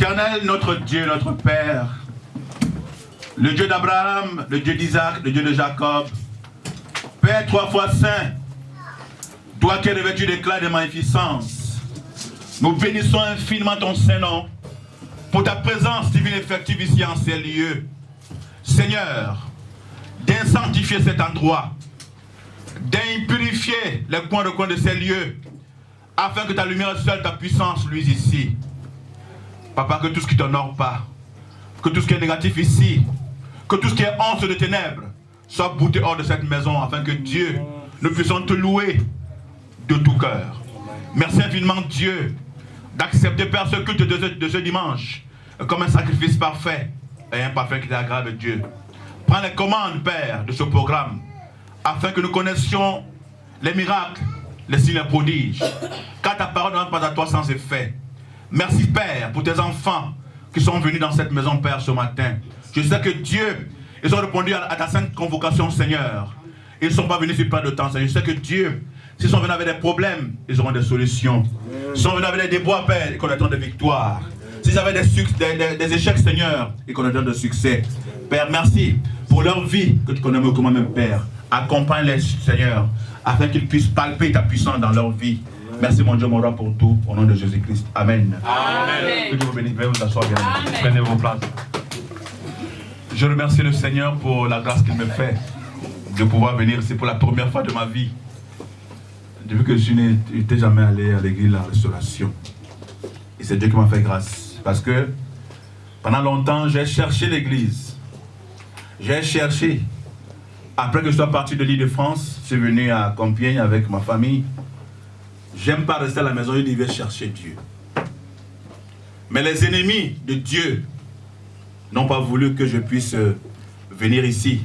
Éternel, notre Dieu, notre Père, le Dieu d'Abraham, le Dieu d'Isaac, le Dieu de Jacob, Père 3 fois saint, toi qui es revêtu d'éclat de magnificence, nous bénissons infiniment ton Saint-Nom pour ta présence divine effective ici en ces lieux. Seigneur, d'insanctifier cet endroit, d'impurifier les coins de ces lieux, afin que ta lumière seule, ta puissance luise ici. Papa, que tout ce qui t'honore pas, que tout ce qui est négatif ici, que tout ce qui est honte de ténèbres, soit bouté hors de cette maison, afin que Dieu, nous puissions te louer de tout cœur. Merci infiniment Dieu, d'accepter, Père, ce culte de ce dimanche, comme un sacrifice parfait et imparfait qui t'aggrave, Dieu. Prends les commandes, Père, de ce programme, afin que nous connaissions les miracles, les signes et prodiges, car ta parole ne va pas à toi sans effet. Merci, Père, pour tes enfants qui sont venus dans cette maison, Père, ce matin. Je sais que Dieu, ils ont répondu à ta sainte convocation, Seigneur. Ils ne sont pas venus sur plein de temps, Seigneur. Je sais que Dieu, s'ils sont venus avec des problèmes, ils auront des solutions. S'ils sont venus avec des déboires, Père, ils connaîtront des victoires. S'ils avaient des échecs, Seigneur, ils connaîtront des succès. Père, merci pour leur vie que tu connais mieux que moi-même, Père. Accompagne-les, Seigneur, afin qu'ils puissent palper ta puissance dans leur vie. Merci, mon Dieu, mon roi, pour tout, au nom de Jésus-Christ. Amen. Amen. Que Dieu vous bénisse. Veuillez vous asseoir, bien. Prenez vos places. Je remercie le Seigneur pour la grâce qu'il me fait de pouvoir venir. C'est pour la première fois de ma vie. Depuis que je n'étais jamais allé à l'église, la restauration. Et c'est Dieu qui m'a fait grâce. Parce que pendant longtemps, j'ai cherché l'église. J'ai cherché. Après que je sois parti de l'Île-de-France, je suis venu à Compiègne avec ma famille. J'aime pas rester à la maison, je devais chercher Dieu. Mais les ennemis de Dieu n'ont pas voulu que je puisse venir ici.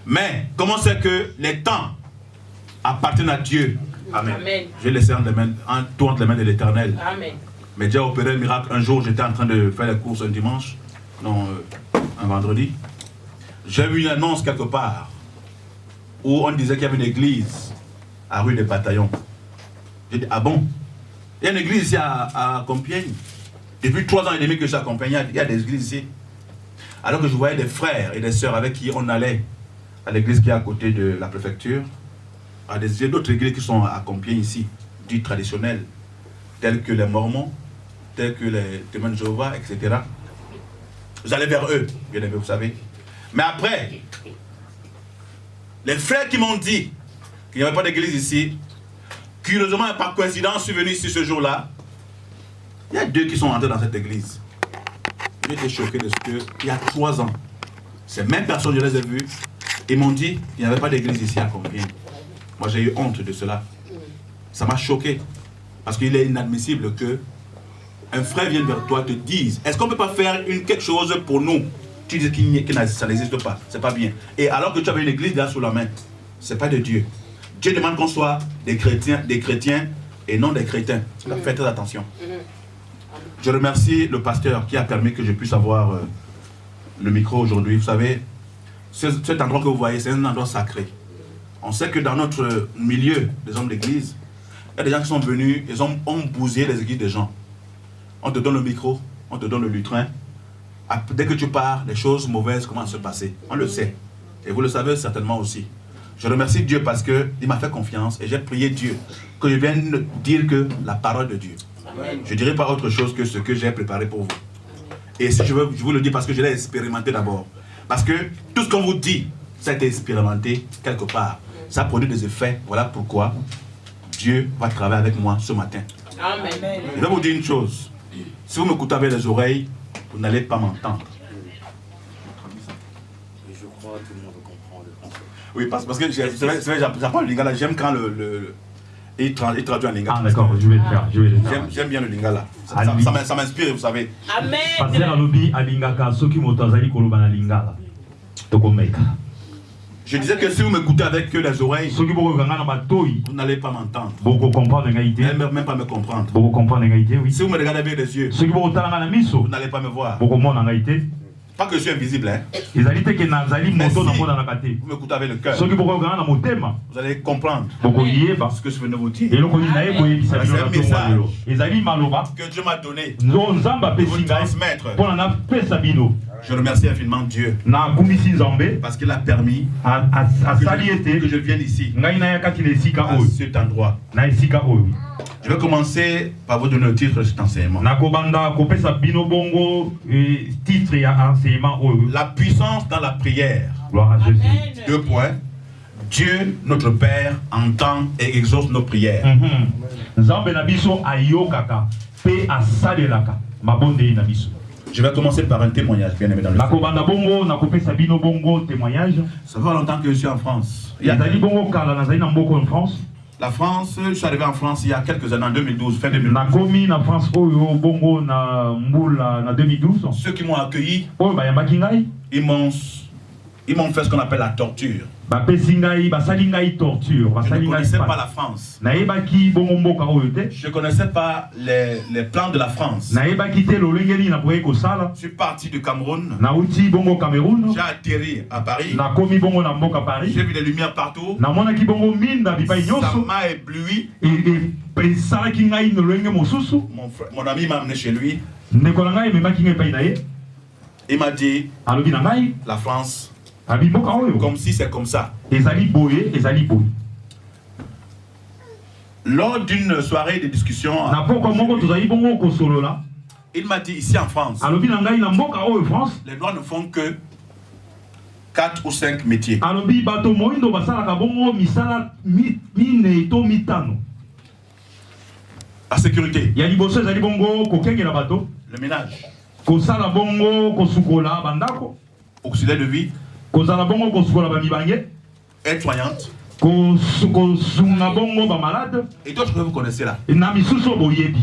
Mais comment c'est que les temps appartiennent à Dieu? Amen. Amen. Je laisse tout entre les mains de l'Éternel. Amen. Mais Dieu a opéré le miracle. Un jour, j'étais en train de faire les courses un dimanche, non, un vendredi. J'ai vu une annonce quelque part où on disait qu'il y avait une église à rue des Bataillons. J'ai dit, ah bon? Il y a une église ici à Compiègne. Depuis 3 ans et demi que je suis à Compiègne, il y a des églises ici. Alors que je voyais des frères et des sœurs avec qui on allait à l'église qui est à côté de la préfecture, à d'autres églises qui sont à Compiègne ici, dites traditionnelles, telles que les Mormons, telles que les témoins de Jéhovah, etc. Vous allez vers eux, bien aimé, vous savez. Mais après, les frères qui m'ont dit qu'il n'y avait pas d'église ici, curieusement et par coïncidence, je suis venu ici ce jour-là. Il y a 2 qui sont entrés dans cette église. J'ai été choqué de ce que, il y a 3 ans, ces mêmes personnes, je les ai vues, ils m'ont dit qu'il n'y avait pas d'église ici à Compiègne. Moi, j'ai eu honte de cela. Ça m'a choqué. Parce qu'il est inadmissible que un frère vienne vers toi et te dise, est-ce qu'on ne peut pas faire quelque chose pour nous? Tu dis que ça n'existe pas, c'est pas bien. Et alors que tu avais une église là sous la main, c'est pas de Dieu. Dieu demande qu'on soit des chrétiens et non des crétins. Faites très attention. Je remercie le pasteur qui a permis que je puisse avoir le micro aujourd'hui. Vous savez, cet endroit que vous voyez, c'est un endroit sacré. On sait que dans notre milieu des hommes d'église, il y a des gens qui sont venus, ils ont bousillé les églises des gens. On te donne le micro, on te donne le lutrin. Dès que tu pars, les choses mauvaises commencent à se passer. On le sait. Et vous le savez certainement aussi. Je remercie Dieu parce qu'il m'a fait confiance et j'ai prié Dieu que je vienne dire que la parole de Dieu. Amen. Je ne dirai pas autre chose que ce que j'ai préparé pour vous. Et si je vous le dis parce que je l'ai expérimenté d'abord. Parce que tout ce qu'on vous dit, ça a été expérimenté quelque part. Ça produit des effets. Voilà pourquoi Dieu va travailler avec moi ce matin. Amen. Je vais vous dire une chose. Si vous m'écoutez avec les oreilles, vous n'allez pas m'entendre. Je crois que tout le monde comprend le français. Oui, parce que j'apprends le lingala. J'aime quand il traduit en lingala. Ah d'accord, je vais le faire. J'aime bien le lingala. Ça m'inspire, vous savez. Amen. Pasteur alobi alingaka soki moto azali koloba na lingala. Tokomeka. Je disais que si vous m'écoutez avec les oreilles, vous n'allez pas m'entendre. Vous n'allez même pas me comprendre. Si vous me regardez avec les yeux, vous n'allez pas me voir. Pas que je suis invisible, hein. ezali te ke nazali Mais moto si na mona na kate vous m'écoutez avec le cœur, soki bokokanga na motema vous allez comprendre bokoyeba ce que je viens de vous dire. eloko nini naye koyebisa bino C'est na un tongo message lelo ezali maloba que Dieu m'a donné nzambe pour vous apesi ngai transmettre. mpona napesa bino Je remercie infiniment Dieu nakumbisi nzambe parce qu'il a permis asali que ete je vienne ici, ngai nayakaki na esika à oyo cet endroit. na esika oyo Je vais commencer par vous donner le titre de cet enseignement. nakobanda kopesa bino bongo titre ya enseignement oyo. La puissance dans la prière. Gloire à Jésus. 2 points. Dieu, notre Père, entend et exauce nos prières. Nzambe na biso ayokaka pe asalelaka mabondeli na biso. Je vais commencer par un témoignage, bien aimé dans le nakobanda bongo nakopesa bino bongo témoignage. Ça fait longtemps que je suis en France. Ezali bongo kala nazali na mboko en France. La France, je suis arrivé en France il y a quelques années, en 2012, fin 2012. Nakomi na France oyo bongo na mbula na 2012. Ceux qui m'ont accueilli, Oyo bayambaki ngai ils m'ont fait ce qu'on appelle la torture. bapesi ngai basali ngai torture Je ne basali ngai connaissais pas pas la France. nayebaki bongo mboka oyo te. Je ne connaissais pas les plans de la France. nayebaki te lolenge nini nakoki kosala. Je suis parti du Cameroun. nauti bongo Cameroun. J'ai atterri à Paris. nakomi bongo na mboka Paris. J'ai vu des lumières partout. namonaki bongo minda bipai Ça nyonso m'a ébloui. esalaki ngai lolenge mosusu. Mon ami m'a amené chez lui. ndeko na ngai ememaki ngai epai na ye Il m'a dit, alobi na ngai la France, abi mboka oyo comme si c'est comme ça. ezali boye ezali boye. Lors d'une soirée de discussion, na pokwa moko tozali bongo kosolola il m'a dit, ici en France, alobi na ngai na mboka oyo France les Noirs ne font que 4 ou 5 métiers. alobi bato moindo basalaka bongo misala mine to mitano. La sécurité, ya liboso ezali bongo kokengela bato le ménage, kosala bongo kosukola bandako auxiliaire de vie, kozala bongo kosukola bamibange aide-soignante kosunga bongo bamalade et d'autres que vous connaissez là. na misusu oyo boyebi.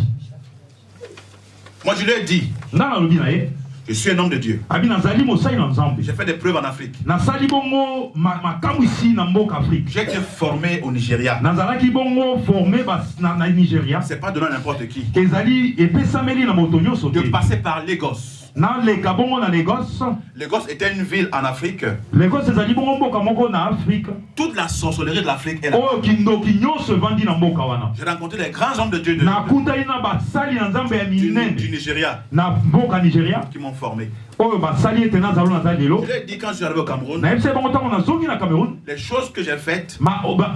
Moi je lui ai dit, nga nalobi na ye je suis un homme de Dieu. abi nazali mosali na nzambe J'ai fait des preuves en Afrique. nasali bongo makambo isi na mboka Afrique. J'ai été formé au Nigeria. nazalaki bongo formé na Nigeria. C'est pas donné à n'importe qui. ezali epesameli na moto nyonso De te. passer par Lagos. naleka bongo na Lagos. Lagos était une ville en Afrique. Lagos ezali bongo mboka moko na Afrique Toute la sorcellerie de l'Afrique est là. oyo kindoki nyonso evandi na mboka wana. J'ai rencontré les grands hommes de Dieu nakutani na basali na nzambe ya du minene Nigeria na mboka Nigeria qui m'ont formé. oyo basali ete nazalo naza lelo. Je l'ai dit quand je suis arrivé au Cameroun, nayebisa ye bongo ntango nazongi na Cameroun les choses que j'ai faites,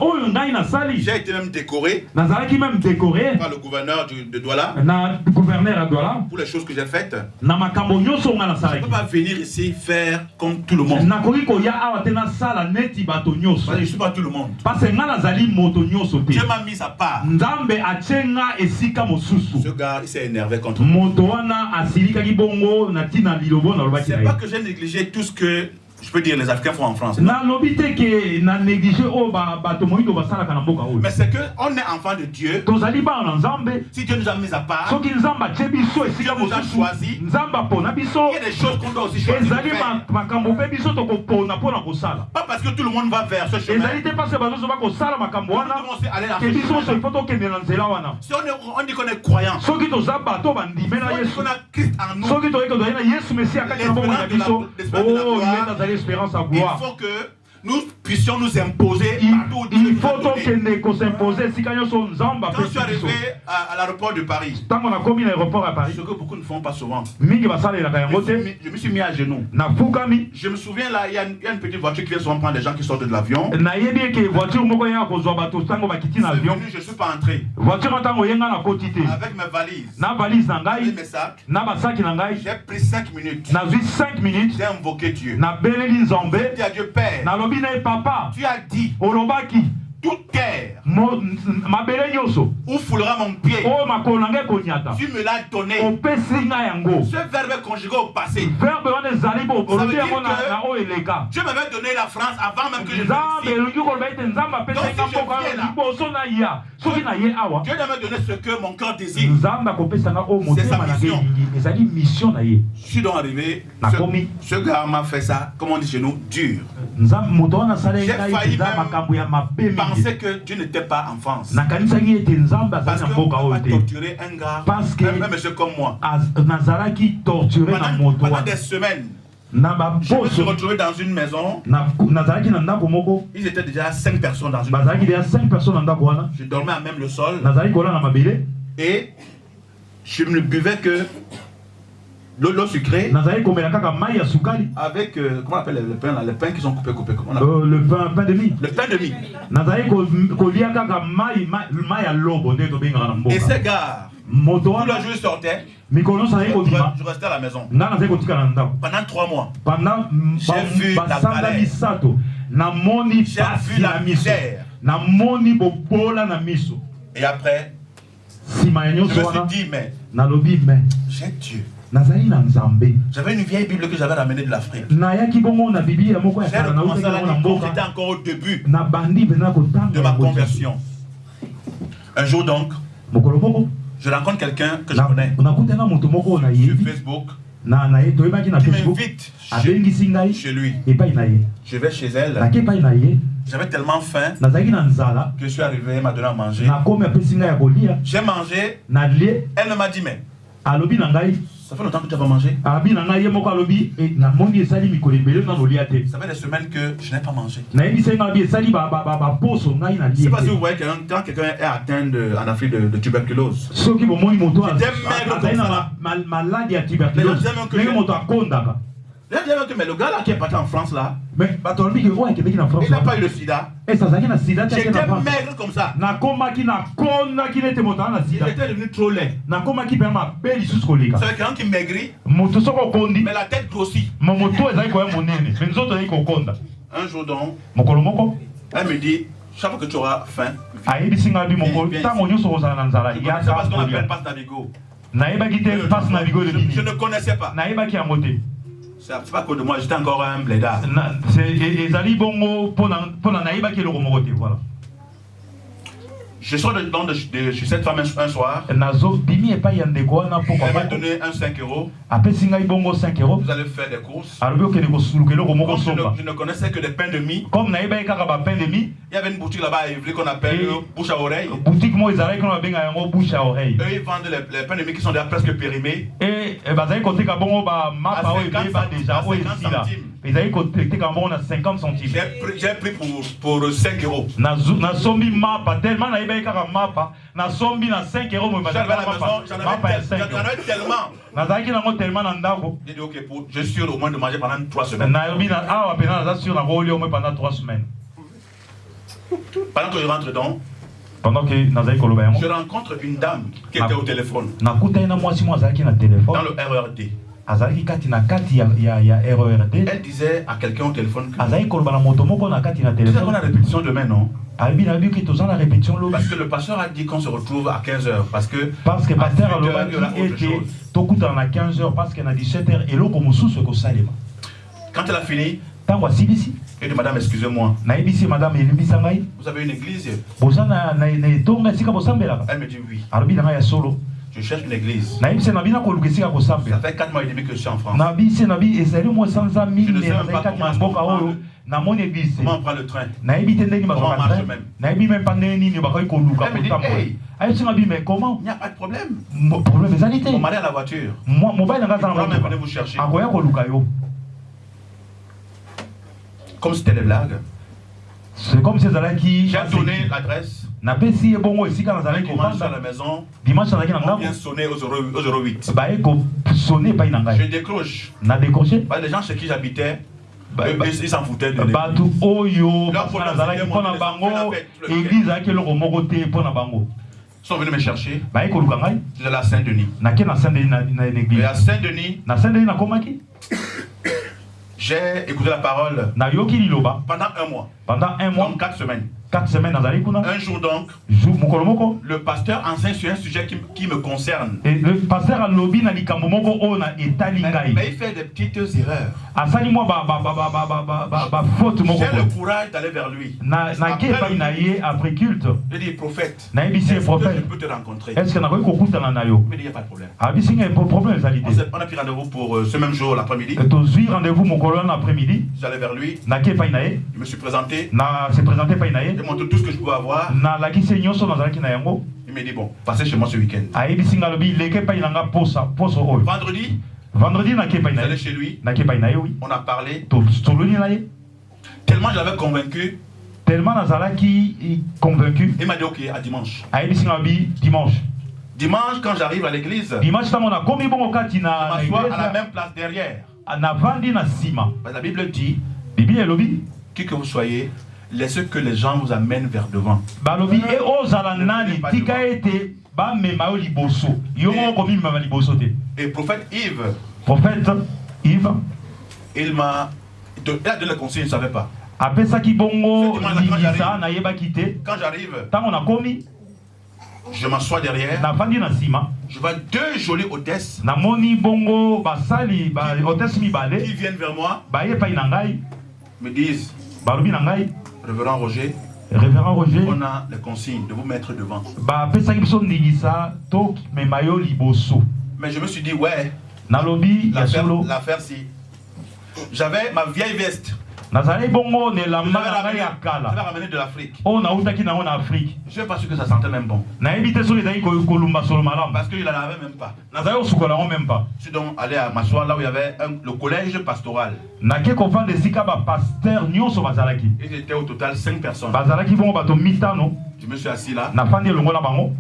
oyo ngai nasali j'ai été même décoré nazalaki même décoré par le gouverneur de Douala na gouverneur ya Douala pour les choses que j'ai faites. na makambo nyonso nga Je ne nasalaki. peux pas venir ici faire comme tout le monde. nakoki koya awa te nasala neti bato nyonso Parce que je ne suis pas tout le monde. parce que nga nazali moto nyonso te. Dieu m'a mis à part. nzambe atie nga esika mosusu. Ce gars, il s'est énervé contre moi. moto wana asilikaki bongo na ntina lilobo nalobaki C'est na pas ye. que j'ai négligé tout ce que, je peux dire, les Africains font en France. Non. nalobi te ke na néglige oyo bato moyindo basalaka na mboka oyo. Mais c'est qu'on est enfant de Dieu. tozali bana na nzambe. Si Dieu nous a mis à part, soki nzambe atie biso esika Dieu nous a mosusu choisi. nzambe apona biso Il y a des choses qu'on doit aussi choisir de ezali faire. makambo mpe biso tokopona mpona kosala. Pas parce que tout le monde va vers ce chemin. ezali te mpasi bazoso bakosala makambo Nous wana devons aussi aller dans ke ce biso nyonso chemin. ifo tokende na nzela wana. Si on dit qu'on est croyant, soki toza bato bandimela on dit yesu qu'on a Christ en nous, soki toyei tozali na yesu mesi akati na bomoi na biso oyo ye nazali espérance ya il gloire. faut que nous puissions nous imposer partout où Dieu il nous a faut donné. tokende kosimpose esika nyonso nzambe Quand je suis apesi biso. arrivé à l'aéroport de Paris, ntango nakomi na aéroport ya Paris ce que beaucoup ne font pas souvent, mingi basalelaka yango te je me suis mis à genoux. nafukami. Je me souviens là, il y a une petite voiture qui vient souvent prendre des gens qui sortent de l'avion. nayebi eke voiture moko yaka kozwa bato ntango bakiti na C'est avion. venu, je ne suis pas entré. voiture ntango oyenga na koti te Avec mes valises, na valise na et ngai mes sacs, na basaki na ngai j'ai pris 5 minutes. nazwi 5 minutes J'ai invoqué Dieu. nabeleli nzambe J'ai dit à Dieu, Père, nalobi na ye papa tu as dit, olobaki toute terre mabele nyonso où foulera mon pied, oyo makolo na ngai ekonyata tu me l'as donné. opesi ngai yango. Ce verbe est conjugué au passé. verbe wana ezali bo Ça veut olobi dire yango que na oyo eleka. Dieu m'avait donné la France avant même que je nzambe vienne ici. elingi koloba ete nzambe apesi Donc, nga si je mboka viens wana là, liboso na ya soki na ye awa Dieu m'a donné ce que mon cœur désire. nzambe akopesa nga oyo C'est sa motema na ngai mission. elingi ezali mission na ye. Je suis donc arrivé. Nakomi. Ce gars m'a fait ça, comme on dit chez nous, dur. nzambe moto wana asaleli J'ai ngai failli eza même makambo ya mabe mingi. Pensais que Dieu n'était pas en France. nakanisaki ete nzambe azali Parce na qu'on mboka ne peut oyo pas te torturer un gars, Parce que- même un monsieur comme moi. nazalaki torture na moto Pendant wana des semaines, Je me suis retrouvé dans une maison. Ils étaient déjà 5 personnes dans une maison. Je dormais à même le sol. Et je ne buvais que l'eau sucrée avec, comment on appelle le pain là, les pains qui sont coupés. Le pain de mie. Le pain de mie. Et ces gars, tout le jour ils sortaient. Je restais à la maison. Pendant 3 mois. J'ai vu la galère. J'ai vu la misère. Et après, je me suis dit, mais j'ai Dieu. J'avais une vieille Bible que j'avais ramenée de l'Afrique. J'ai recommencé à la lire quand j'étais encore au début de ma conversion. Un jour donc, je rencontre quelqu'un que je connais sur Facebook. Qui m'invite chez lui. Je vais chez elle. J'avais tellement faim que je suis arrivé, elle m'a donné à manger. J'ai mangé. Elle m'a dit, mais ça fait longtemps que tu vas manger. Ça fait des semaines que je n'ai pas mangé. Je ne sais pas si vous voyez quand quelqu'un est atteint en Afrique de tuberculose. J'étais maigre comme ça. Mais le gars là qui est parti en France là, il n'a pas eu le sida. J'étais maigre comme ça. Il était devenu trop laid. C'est quelqu'un qui maigrit, mais la tête grossit. Un jour donc, elle me dit, chaque fois que tu auras faim, viens ici. C'est parce qu'on appelle Passe Navigo. Je ne connaissais pas. C'est pas que de moi, j'étais encore un blédard. Je sors chez cette femme un soir. Elle m'a donné un 5 €. Vous allez faire des courses. Je ne connaissais que des pains de mie. Il y avait une boutique là-bas à Ivry qu'on appelle Bouche à Oreille. Eux, ils vendent les pains de mie qui sont déjà presque périmés. À 50 centimes. J'ai pris pour 5 €. J'ai dit ok, je suis sûr au moins de manger pendant 3 semaines. Pendant que je rentre donc, je rencontre une dame qui était au téléphone. Dans le RERD. Elle disait à quelqu'un au téléphone que nous avons la répétition demain, non? Parce que le pasteur a dit qu'on se retrouve à 15 h. Parce que pasteur a dit à 15 h parce qu'elle a 17 h et l'autre quand elle a fini, elle dit madame, excusez-moi. Vous avez une église? Elle me dit oui. Je cherche une église. Ça fait 4 mois et demi que je suis en France. Je ne sais même pas comment on prend le train. Comment on marche même. Elle me dit, hey, il n'y a pas de problème. Mon mari a la voiture. Il pourra même venir vous chercher. Comme c'était des blagues. C'est comme si j'ai donné l'adresse. On commence à la maison. On vient sonner au 08. Je décroche. Les gens chez qui j'habitais, ils s'en foutaient de l'église. Leur problème, ils sont venus me chercher. J'étais à la Saint-Denis. Et à Saint-Denis, j'ai écouté la parole pendant un mois. Donc 4 semaines. Un jour donc, le pasteur enseigne sur un sujet qui me concerne. Mais il fait des petites erreurs. J'ai le courage d'aller vers lui. Après culte, je dis prophète, est-ce que je peux te rencontrer? Il me dit il n'y a pas de problème. On a pris rendez-vous pour ce même jour l'après-midi. J'allais vers lui. Je me suis présenté. J'ai montré tout ce que je pouvais avoir. Il m'a dit bon, passez chez moi ce week-end. Vendredi, Vendredi na ke pa Vous ina. allez chez lui, Na ke pa ina oui. on a parlé. To toloni na ye. Tellement je l'avais convaincu, Tellement nazalaki convaincu. il m'a dit ok, à dimanche. Ayebisi nga bi dimanche. Dimanche, quand j'arrive à l'église, Dimanche tango na komi bongo kati je na m'assois à la iglesia. même place derrière. Na vandi na sima. Parce que la Bible dit, Bibi elobi. qui que vous soyez, laissez que les gens vous amènent vers devant. Balobi e ozala nani tika ete ba mema yo liboso. Yo mo komi mema liboso te. Et prophète Yves, Prophète Yves il a donné le conseil, je ne savais pas. apesaki bongo libisa na yebaki te. Quand j'arrive, Tango na komi je m'assois derrière, na vandi na sima. je vois deux jolies hôtesses Na moni bongo basali ba hôtesse mibale qui viennent vers moi, ba ye pa na ngai me disent, balobi na ngai Révérend Roger, révérend Roger on a les consignes de vous mettre devant. ba pesaki biso ndingisa to mema yo liboso. Mais je me suis dit, ouais, Nalobi ya solo l'affaire si. J'avais ma vieille veste, nazali bongo ne je lamba l'avais na ngai ya ramenée kala de l'Afrique. o nautaki nango na Afrique. Je ne suis pas sûr que ça sentait même bon. Nayebi te soki ezali kolumba solo malamu Parce qu'il ne l'avait même pas. nazali kosukola yango même pas. Je suis donc allé à m'asseoir là où il y avait le collège pastoral. nake kofanda esika bapaster nyonso bazalaki Ils étaient au total 5 personnes. bazalaki bongo bato mitano Je me suis assis là. nafandi elongo na bango.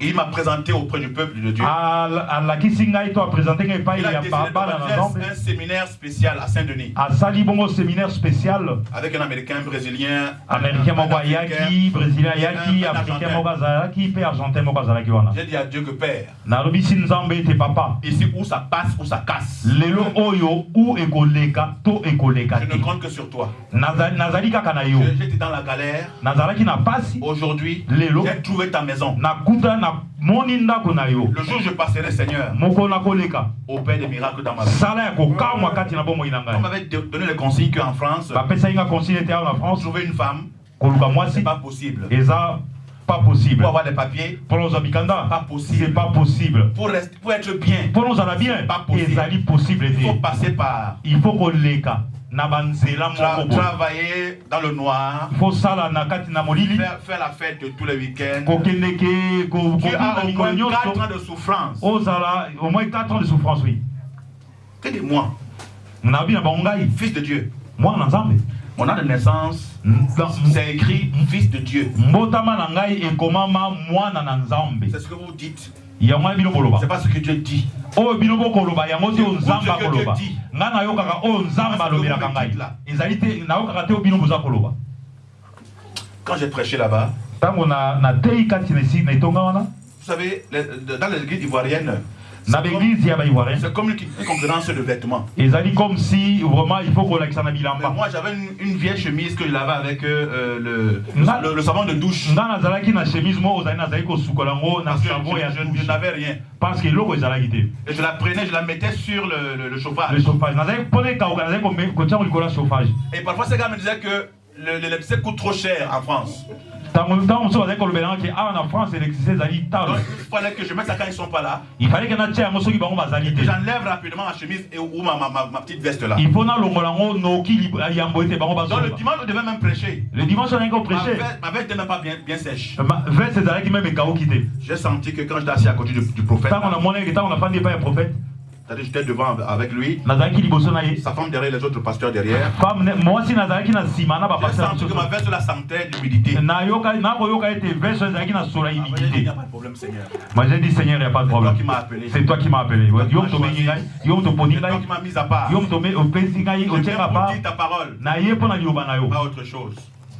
Et il m'a présenté auprès du peuple de Dieu. alakisi ngai to apresente ngai epai Il a ya décidé de bana na faire nzambe. un séminaire spécial à Saint-Denis. asali bongo séminaire spécial Avec un Américain, un Brésilien, américain moko ayaki brésilien ayaki un africain Argentin. moko azalaki mpe argentin moko azalaki wana. J'ai dit à Dieu que Père, nalobisi nzambe ete papa ici où ça passe, où ça casse, lelo oyo u ekoleka to ekoleka je ne te compte que sur toi. nazali kaka na yo J'étais dans la galère. nazalaki na pasi Aujourd'hui, Lelo. j'ai trouvé ta maison. nakuta na moni ndako na yo Le jour où je passerai, Seigneur, moko nakoleka opère des miracles dans ma vie. sala ya kokamwa kati na bomoi na On ngai m'avait donné le conseil qu'en France, bapesaki nga consigne ete awa na France trouver une femme, koluka c'est mwasi pas possible. eza pas possible Pour avoir des papiers, mpo nozwa bikanda Pas possible. c'est pas possible pour être bien, mpo nozala bien Pas possible. ezali possible il faut te passer par il faut koleka na banzela moko boye travailler dans le noir, faut sala na kati na molili faire la fête de tous les week-ends. kokende ke Tu as au moins 4 nyonso ans de souffrance. ozala au moins 4 ans de souffrance oui Que de moi, nabi na bango ngai fils de Dieu. mwana na nzambe Mon an de naissance, c'est écrit fils de Dieu. mbotama na ngai ekomama mwana na nzambe C'est ce que vous dites. yango wana bino boloba C'est pas ce que Dieu dit. oyo bino bokoloba yango te oyo nzambe Ce que akoloba Dieu dit. ngai nayokaka oyo nzambe alobelaka ngai ezali te nayokaka te oyo bino boza koloba. Quand j'ai prêché là-bas, ntango na tei kati na esi na etonga wana vous savez, dans l'église ivoirienne, na baeglise ya baivoirien c'est comme une concurrence de vêtements. ezali comme si vraiment il faut kolakisa na Mais bilamba. moi, j'avais une vieille chemise que je lavais avec le savon de douche. nga nazalaki na chemise moko ozali nazali kosukola yango na Parce que savon ya je douche n'avais rien. parce que eloko ezalaki te Et je la prenais, je la mettais sur le chauffage. le chauffage nazali mpona ekauka nazali kotia ngo likolo ya chauffage. Et parfois, ces gars me disaient que l'électricité coûte trop cher en France. ntango mosusu bazali kolobelanga ke awa na France électricité ezali talo Donc, il fallait que je mette ça quand ils ne sont pas là. il fallait que natia yango soki bango bazali Que te j'enlève rapidement ma chemise ou ma petite veste là. il faut nalongola yango noki yambo ete bango Donc, le bazonga. dimanche, on devait même prêcher. le dimanche onaki koprêche Ma veste n'était même pas bien sèche. veste ezalaki meme ekauki te J'ai senti que quand j'étais assis à côté du prophète, ntango namonaki ntango nafandi epai ya prophète c'est-à-dire j'étais devant avec lui, nazalaki liboso na ye sa femme derrière, les autres pasteurs derrière. mwasi nazalaki na nsima na J'ai bapasteur senti que ma veste là sentait l'humidité. nakoyoka ete veste ezalaki na sola Il n'y humidité. a pas de problème, Seigneur. Moi j'ai dit Seigneur, il n'y a pas de C'est toi problème. qui m'as appelé. C'est toi qui m'as appelé. Ouais. Yo mtobengi ngai, yo mtoponi C'est toi ngai, qui m'as mis à part. yo mtome opesi ngai, Je otiaka viens pour pa dire ta parole, na ye mpona liloba na yo. pas autre chose.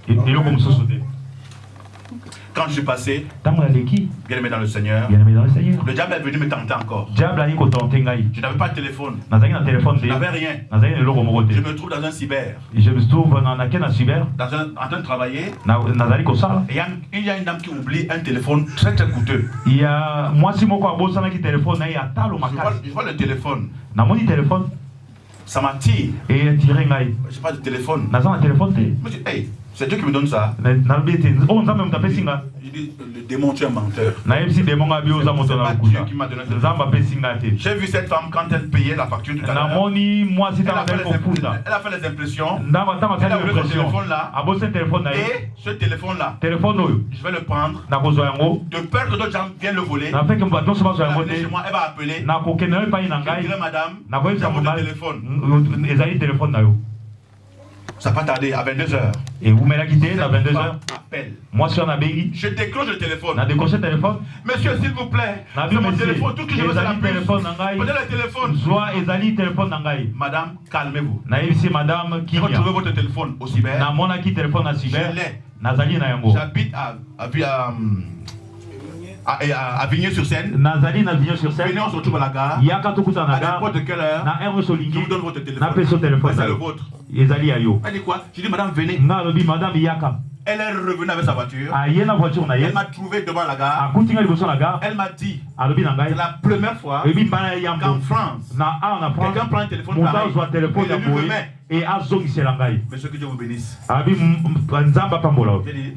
Eloko mosusu te. Quand je suis passé, Ntango naleki, bien aimé dans le Seigneur, bien aimé dans le Seigneur. le diable est venu me tenter encore. Diable ayi kotente ngai. Je n'avais pas de téléphone, Nazalaki na téléphone je te. n'avais rien. Nazalaki na eloko moko te. Je me trouve dans un cyber, Je me trouve na ke na cyber, en train de travailler. nazali kosala. Et il y a une dame qui oublie un téléphone très très coûteux. Il y a mwasi moko abosanaki téléphone na ye atalo makasi. Je vois le téléphone, Namoni téléphone ça m'attire. et tire ngai. Je n'ai pas de téléphone. Naza na téléphone te. Je me dis, hey, C'est Dieu qui me donne ça. Il dit, le démon, tu es un menteur. C'est pas Dieu qui m'a donné ça. J'ai vu cette femme quand elle payait la facture tout à l'heure. Elle a fait les impressions. Elle a ouvert ce téléphone-là. Et ce téléphone-là, je vais le prendre. De peur que d'autres gens viennent le voler. Elle va venir chez moi, elle va appeler. Je dirai, madame, j'ai votre téléphone. Ça n'a pas tardé, à 22h. Et vous m'avez quitté à 22h. Moi, je suis en Abégi. Je décroche le téléphone. Je décroche le téléphone. Monsieur, s'il vous plaît. C'est mon téléphone. Tout ce que je veux, c'est la puce. Prenez le téléphone. Madame, calmez-vous. Madame, qui retrouvez votre téléphone au cyber. Je l'ai. J'habite à Vigny-sur-Seine. Venez, on se retrouve à la gare. À n'importe quelle heure. Je vous donne votre téléphone. C'est le vôtre. Elle dit quoi? Je dis, madame, venez. Elle est revenue avec sa voiture. Elle m'a trouvé devant la gare. Elle m'a dit, c'est la première fois qu'en France, quelqu'un prend un téléphone pareil et lui remet. Monsieur, que Dieu vous bénisse. J'ai dit,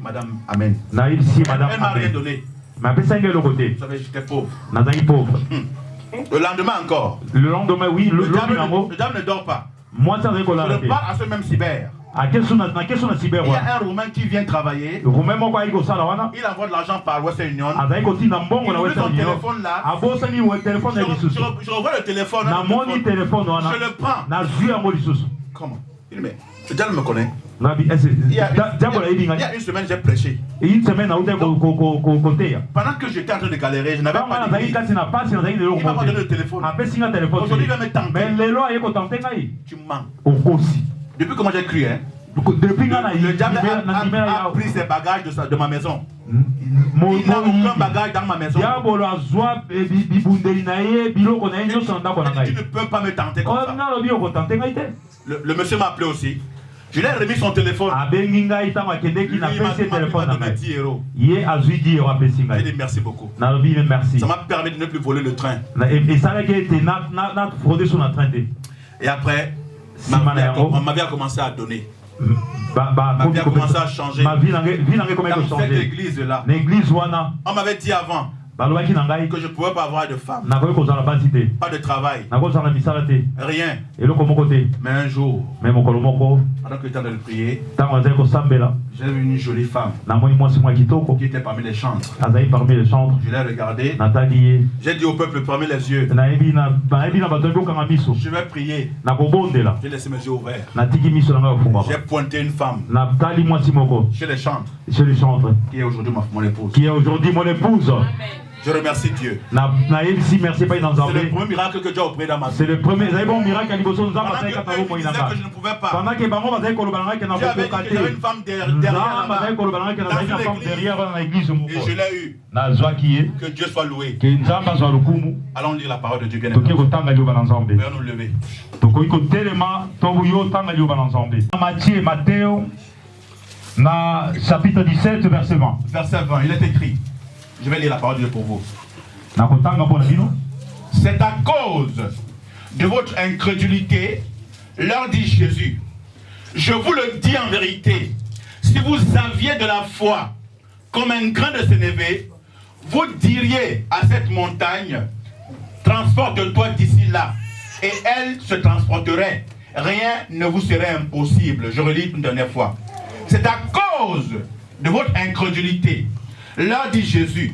madame, amen. Elle m'a rien donné. Vous savez, j'étais pauvre. Le lendemain encore. Le lendemain, oui. Le diable ne dort pas. Je pars à ce même cyber. Il y a un Roumain qui vient travailler. Il envoie de l'argent par Western Union. Il ouvre son téléphone là. Je revois le téléphone. Je le prends. Comment? Il dit, mais le diable me connaît. Il y a une semaine, j'ai prêché. Pendant que j'étais en train de galérer, je n'avais pas d'église. Il m'a pas donné le téléphone. Aujourd'hui, il va me tenter. Tu mens. Depuis comment j'ai cru, hein? Le diable a pris ses bagages de ma maison. Il n'a aucun bagage dans ma maison. Tu ne peux pas me tenter comme ça. Le monsieur m'a appelé aussi. Je lui ai remis son téléphone. Il m'a donné 10 euros. J'ai dit merci beaucoup. Ça m'a permis de ne plus voler le train. Et après, ma vie a commencé à donner. Ma vie a commencé à changer. Dans cette église-là, on m'avait dit avant que je ne pouvais pas avoir de femme, pas de travail, rien. Mais un jour, pendant que j'étais en train de prier, j'ai vu une jolie femme qui était parmi les chantres. Je l'ai regardée. J'ai dit au peuple, fermez les yeux. Je vais prier. J'ai laissé mes yeux ouverts. J'ai pointé une femme chez les chantres qui est aujourd'hui mon épouse. Je remercie Dieu. C'est le premier miracle que Dieu a opéré dans ma vie. C'est le premier miracle que je ne pouvais pas. Dieu avait dit qu'il y avait une femme derrière l'église. Et je l'ai eu. Que Dieu soit loué. Allons lire la parole de Dieu bien aimé. Veuillons nous lever. Matthieu, chapitre 17, verset 20. Verset 20, il est écrit. Je vais lire la parole de Dieu pour vous. C'est à cause de votre incrédulité, leur dit Jésus. Je vous le dis en vérité, si vous aviez de la foi comme un grain de sénévé, vous diriez à cette montagne, transporte-toi d'ici là, et elle se transporterait. Rien ne vous serait impossible. Je relis une dernière fois. C'est à cause de votre incrédulité. Là dit Jésus,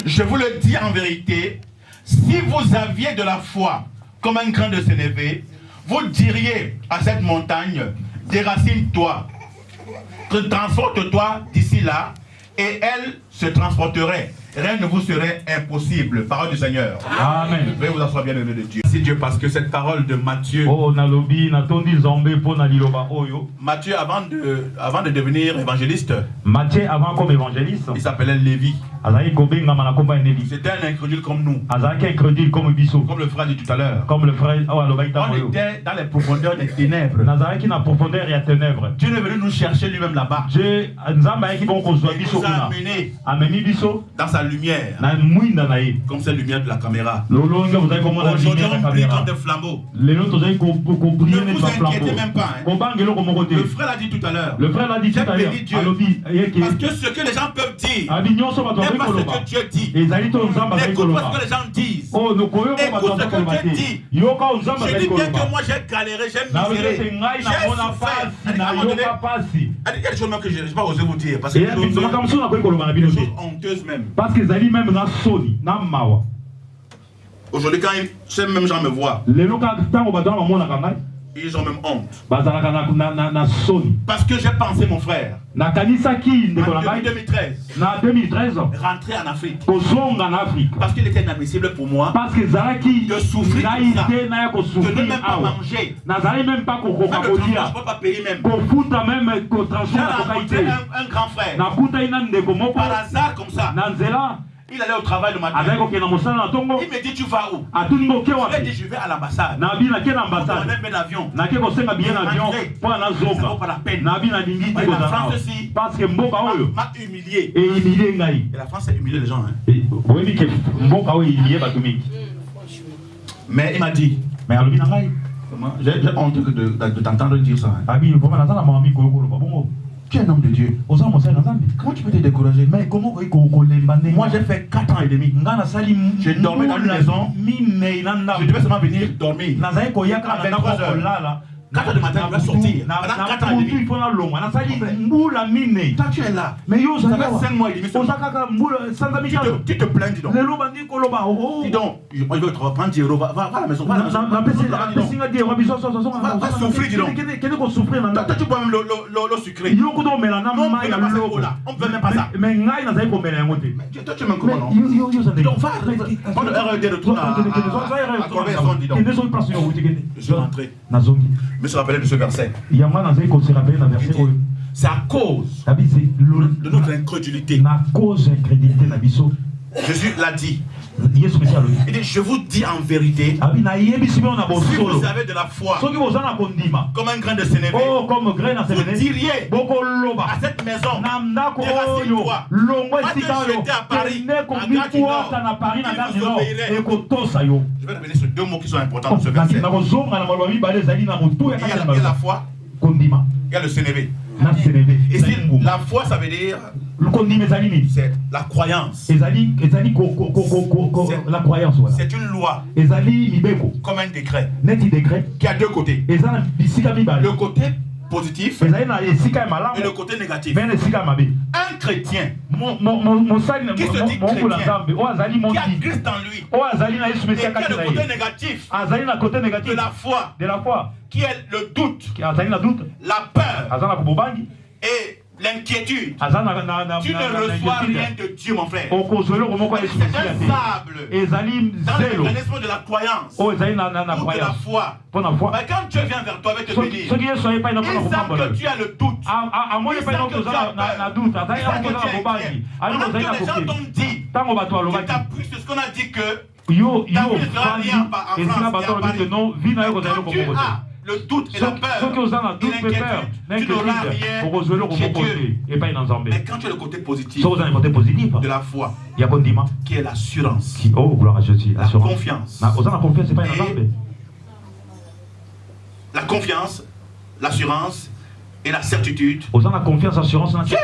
je vous le dis en vérité, si vous aviez de la foi comme un grain de sénévé, vous diriez à cette montagne, déracine-toi, transporte-toi d'ici là, et elle se transporterait. Rien ne vous serait impossible. Parole du Seigneur. Amen. Veuillez vous asseoir bien aimé de Dieu. Merci Dieu parce que cette parole de Matthieu. Matthieu avant de devenir évangéliste. Matthieu avant comme évangéliste. Il s'appelait Lévi. C'était un incrédule comme nous. Comme le frère dit tout à l'heure. Comme le frère, on était dans les profondeurs des ténèbres. Dieu est venu nous chercher lui-même là-bas. Il nous a amenés dans sa lumière. Comme cette lumière de la caméra. Aujourd'hui, on brille comme des flambeaux. Ne vous inquiétez même pas. Le frère l'a dit tout à l'heure. J'ai béni Dieu. Parce que ce que les gens peuvent dire n'est pas ce que Dieu dit. Écoute pas ce que les gens disent. Écoute ce que Dieu dit. Je dis bien que moi j'ai galéré, j'ai miséré, j'ai souffert. Il y a des choses même que je n'ai pas osé vous dire. Parce que des choses honteuses même. Aujourd'hui, quand ces mêmes gens me voient, ils ont même honte. Parce que j'ai pensé, mon frère, en 2013, rentrer en Afrique. Parce qu'il était inadmissible pour moi de souffrir comme ça, de ne même pas manger. Même le transport, je ne peux pas payer même. J'ai rencontré un grand frère, par hasard comme ça. Il allait au travail le matin. Il me dit tu vas où? Je lui ai dit je vais à l'ambassade. Pour un billet d'avion. C'est pas la peine. La France aussi m'a humilié. Et la France a humilié les gens. Mais il m'a dit, j'ai honte de t'entendre dire ça. Tu es un homme de Dieu. Comment tu peux te décourager? Mais comment moi j'ai fait 4 ans et demi. J'ai dormi dans une maison. Je devais seulement venir dormir. À 23h. 4 h du matin, il va sortir. Pendant 4 ans et demi. Toi, tu es là. Ça fait 5 mois et demi. Tu te plains, dis donc. Dis donc, je vais te reprendre, dis donc. Va à la maison. Va souffrir, dis donc. Toi, tu bois même l'eau sucrée. Non, on ne peut même pas ça. Toi, tu m'aimes comment, non? Donc, va. Prends le RED de tout à Corbeil-Essonnes, dis donc. Je suis rentré. Je me suis rappelé de ce verset. C'est à cause de notre incrédulité. Jésus l'a dit. Il dit, je vous dis en vérité, si vous avez de la foi, comme un grain de sénévé, vous diriez à cette maison, déraciне-toi. Moi que j'étais à Paris, à Gare du Nord, il vous obéirait. Je vais revenir sur 2 mots qui sont importants dans ce verset. Il y a la foi, il y a le sénévé. Et si la foi, ça veut dire c'est la croyance. C'est une loi, comme un décret, qui a 2 côtés. Le côté positif et le côté négatif. Un chrétien qui se dit chrétien, qui a Christ en lui, et qui a le côté négatif de la foi, qui est le doute, la peur et l'inquiétude. Tu ne reçois rien de Dieu, mon frère. C'est un sable dans le mécanisme de la croyance ou de la foi. Mais quand Dieu vient vers toi avec te bénir, ils savent que tu as le doute. Ils savent que tu as peur. Ils savent que tu es inquiet. Pendant que les gens t'ont dit, tu t'appuies sur ce qu'on a dit que ta vie ne sera rien en France et à Paris. Quand tu as le doute et la peur et l'inquiétude, tu n'auras rien chez Dieu. Mais quand tu as le côté positif de la foi, qui est l'assurance, la confiance, la confiance, l'assurance et la certitude, tu es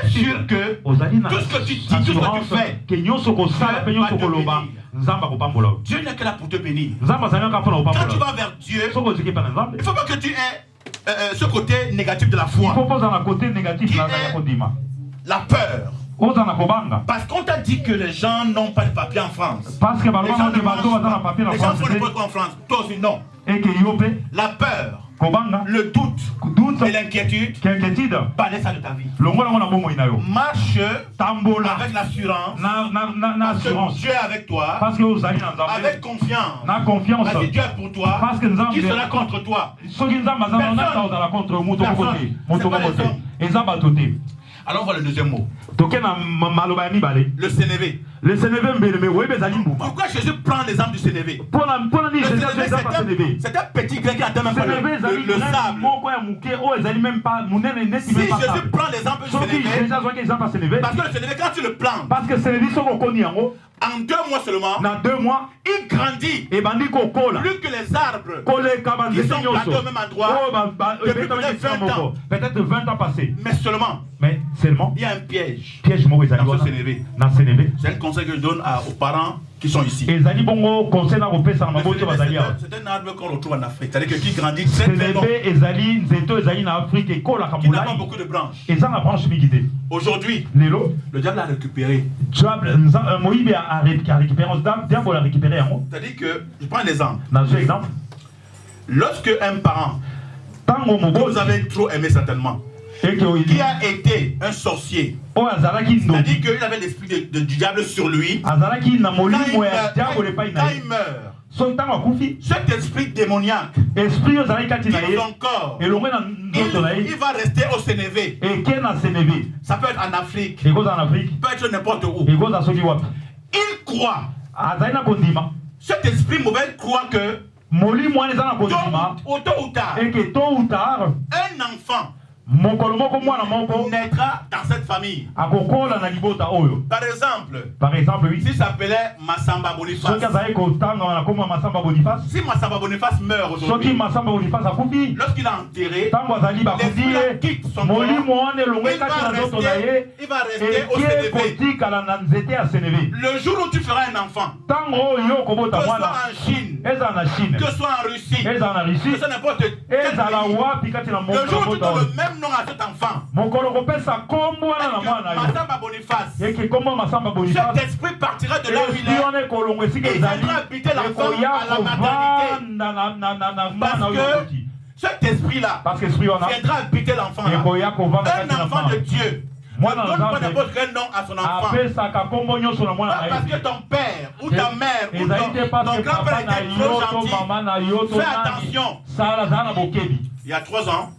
sûr que tout ce que tu dis, tout ce que tu fais, Dieu n'est que là pour te bénir. Quand tu vas vers Dieu, il ne faut pas que tu aies ce côté négatif de la foi, qui est la peur. Parce qu'on t'a dit que les gens n'ont pas de papier en France. Les gens font n'importe quoi en France. Toi aussi, non. La peur, le doute et l'inquiétude, balaye ça de ta vie. Marche avec l'assurance, parce que Dieu est avec toi, avec confiance. Parce que Dieu est pour toi, qui sera contre toi? Personne. Alors voilà le deuxième mot. Le sénévé. le Sénévé mbele me webe zali mbuma. Pourquoi Jésus prend l'exemple du Sénévé? Pour ni Le Jésus Sénévé, fait ça par Sénévé. c'est un petit grec qui atteint même pas Sénévé zali le sable. moko ya muke o ezali même pas munene neti Si même pas Jésus sable. prend l'exemple du Soki Sénévé, Jésus azwaki exemple ya Sénévé. parce que le Sénévé, quand tu le plantes, Parce que Sénévé soko okoni yango en 2 mois seulement, na 2 mois il grandit ebandi kokola. plus que les arbres Koleka qui banzete sont plantés nyonso. au même endroit. Oh Depuis peut-être 20 ans. Peut-être 20 ans passés. Mais seulement, Mais seulement il y a un piège piège moko ezali dans ce wana Sénévé. na Sénévé. C'est un conseil que je donne aux parents qui sont ici. Ezali bongo conseil na kopesa na Le maboto Sénévé, bazali awa. c'est un arbre qu'on retrouve en Afrique. C'est-à-dire que qui grandit très très long, Sénévé ezali nzeto ezali na Afrique ekolaka qui n'a pas molai. beaucoup de branches. Eza na branche mingi te. Aujourd'hui, Lelo le diable a récupéré. Moïbe a récupéré diable a récupéré yango. C'est-à-dire que, je prends l'exemple. Dans ce exemple, Lorsque un parent tango que mobo vous avez trop aimé certainement, et que qui a été un sorcier, o azalaki ndo c'est-à-dire qu'il avait l'esprit du diable sur lui, azalaki na quand molimo ya diable le pai na il meurt, so tango akufi cet esprit démoniaque esprit ozalaki kati na qui ye son corps, elongwe na nzoto na il ye va rester au Sénévé. eke na Sénévé Ça peut être en Afrique, ekoza en Afrique peut être n'importe où. ekoza soki wapi Il croit, azali na kondima cet esprit mauvais croit que molimo wana eza na kondima tôt ou tard, eke tôt ou tard un enfant mokolo moko mwana moko naîtra dans cette famille. akokola na libota oyo. Par exemple, Par exemple, oui, s'il s'appelait Massamba soki Boniface, azali kotanga na kombo ya Masamba Boniface, si Massamba Boniface meurt soki aujourd'hui, Masamba Boniface akufi lorsqu'il est enterré, ntango azali bakufi l'esprit la ye quitte son corps, molimo wana elongwe il kati va na nzoto na ye rester au eke Sénévé. kotikala na nzete ya Sénévé. Le jour où tu feras un enfant, Ntango oyo yo que okobota ce soit mwana en Chine, ezala na Chine, que ce soit en Russie, ezala na que Russie, ce soit n'importe quel ezala pays, wapi kati na le jour où tu mokolo donnes oyo le même nom à cet enfant, mokolo kopesa kombo wana na mwana yo Massamba Boniface, eke kombo Masamba cet Boniface esprit partira de là où il esprit est wana ekolongo esika et ezali viendra habiter l'enfant ekoya à la maternité. kovanda na mwana Parce oyo que okoti cet esprit-là parce que esprit wana viendra habiter l'enfant là. ekoya kovanda kati Un na enfant mwana de Dieu ne Mwana donne pas Nzambe n'importe quel nom à son enfant. apesaka kombo nyonso na mwana Pas na parce ye que ton père ou ta mère ou ezali te parce ton que grand-père papa na était yo trop to gentil. mama na yo to Fais nani attention. sala zala na bokebi Il y a 3 ans,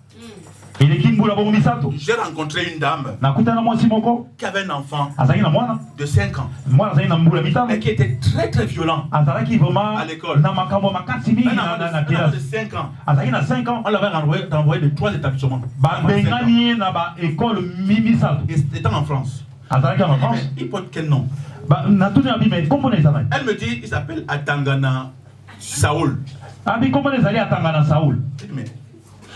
eleki mbula bongo misato j'ai rencontré une dame nakutana mwasi moko qui avait un enfant azalaki na mwana de 5 ans mwana azalaki na mbula mitano et qui était très très violent. azalaki vraiment À l'école. na makambo makasi mingi Un na enfant de kelasi 5 ans. azalaki na 5 ans On l'avait renvoyé de 3 établissements. babengani ye na baekole misato Et étant en France. azalaki en France Mais il porte quel nom? natuni abi me kombo na ezalaki Elle me dit, il s'appelle Atangana Saoul. abi kombo na ezali atanga na Saoul. Je dis, mais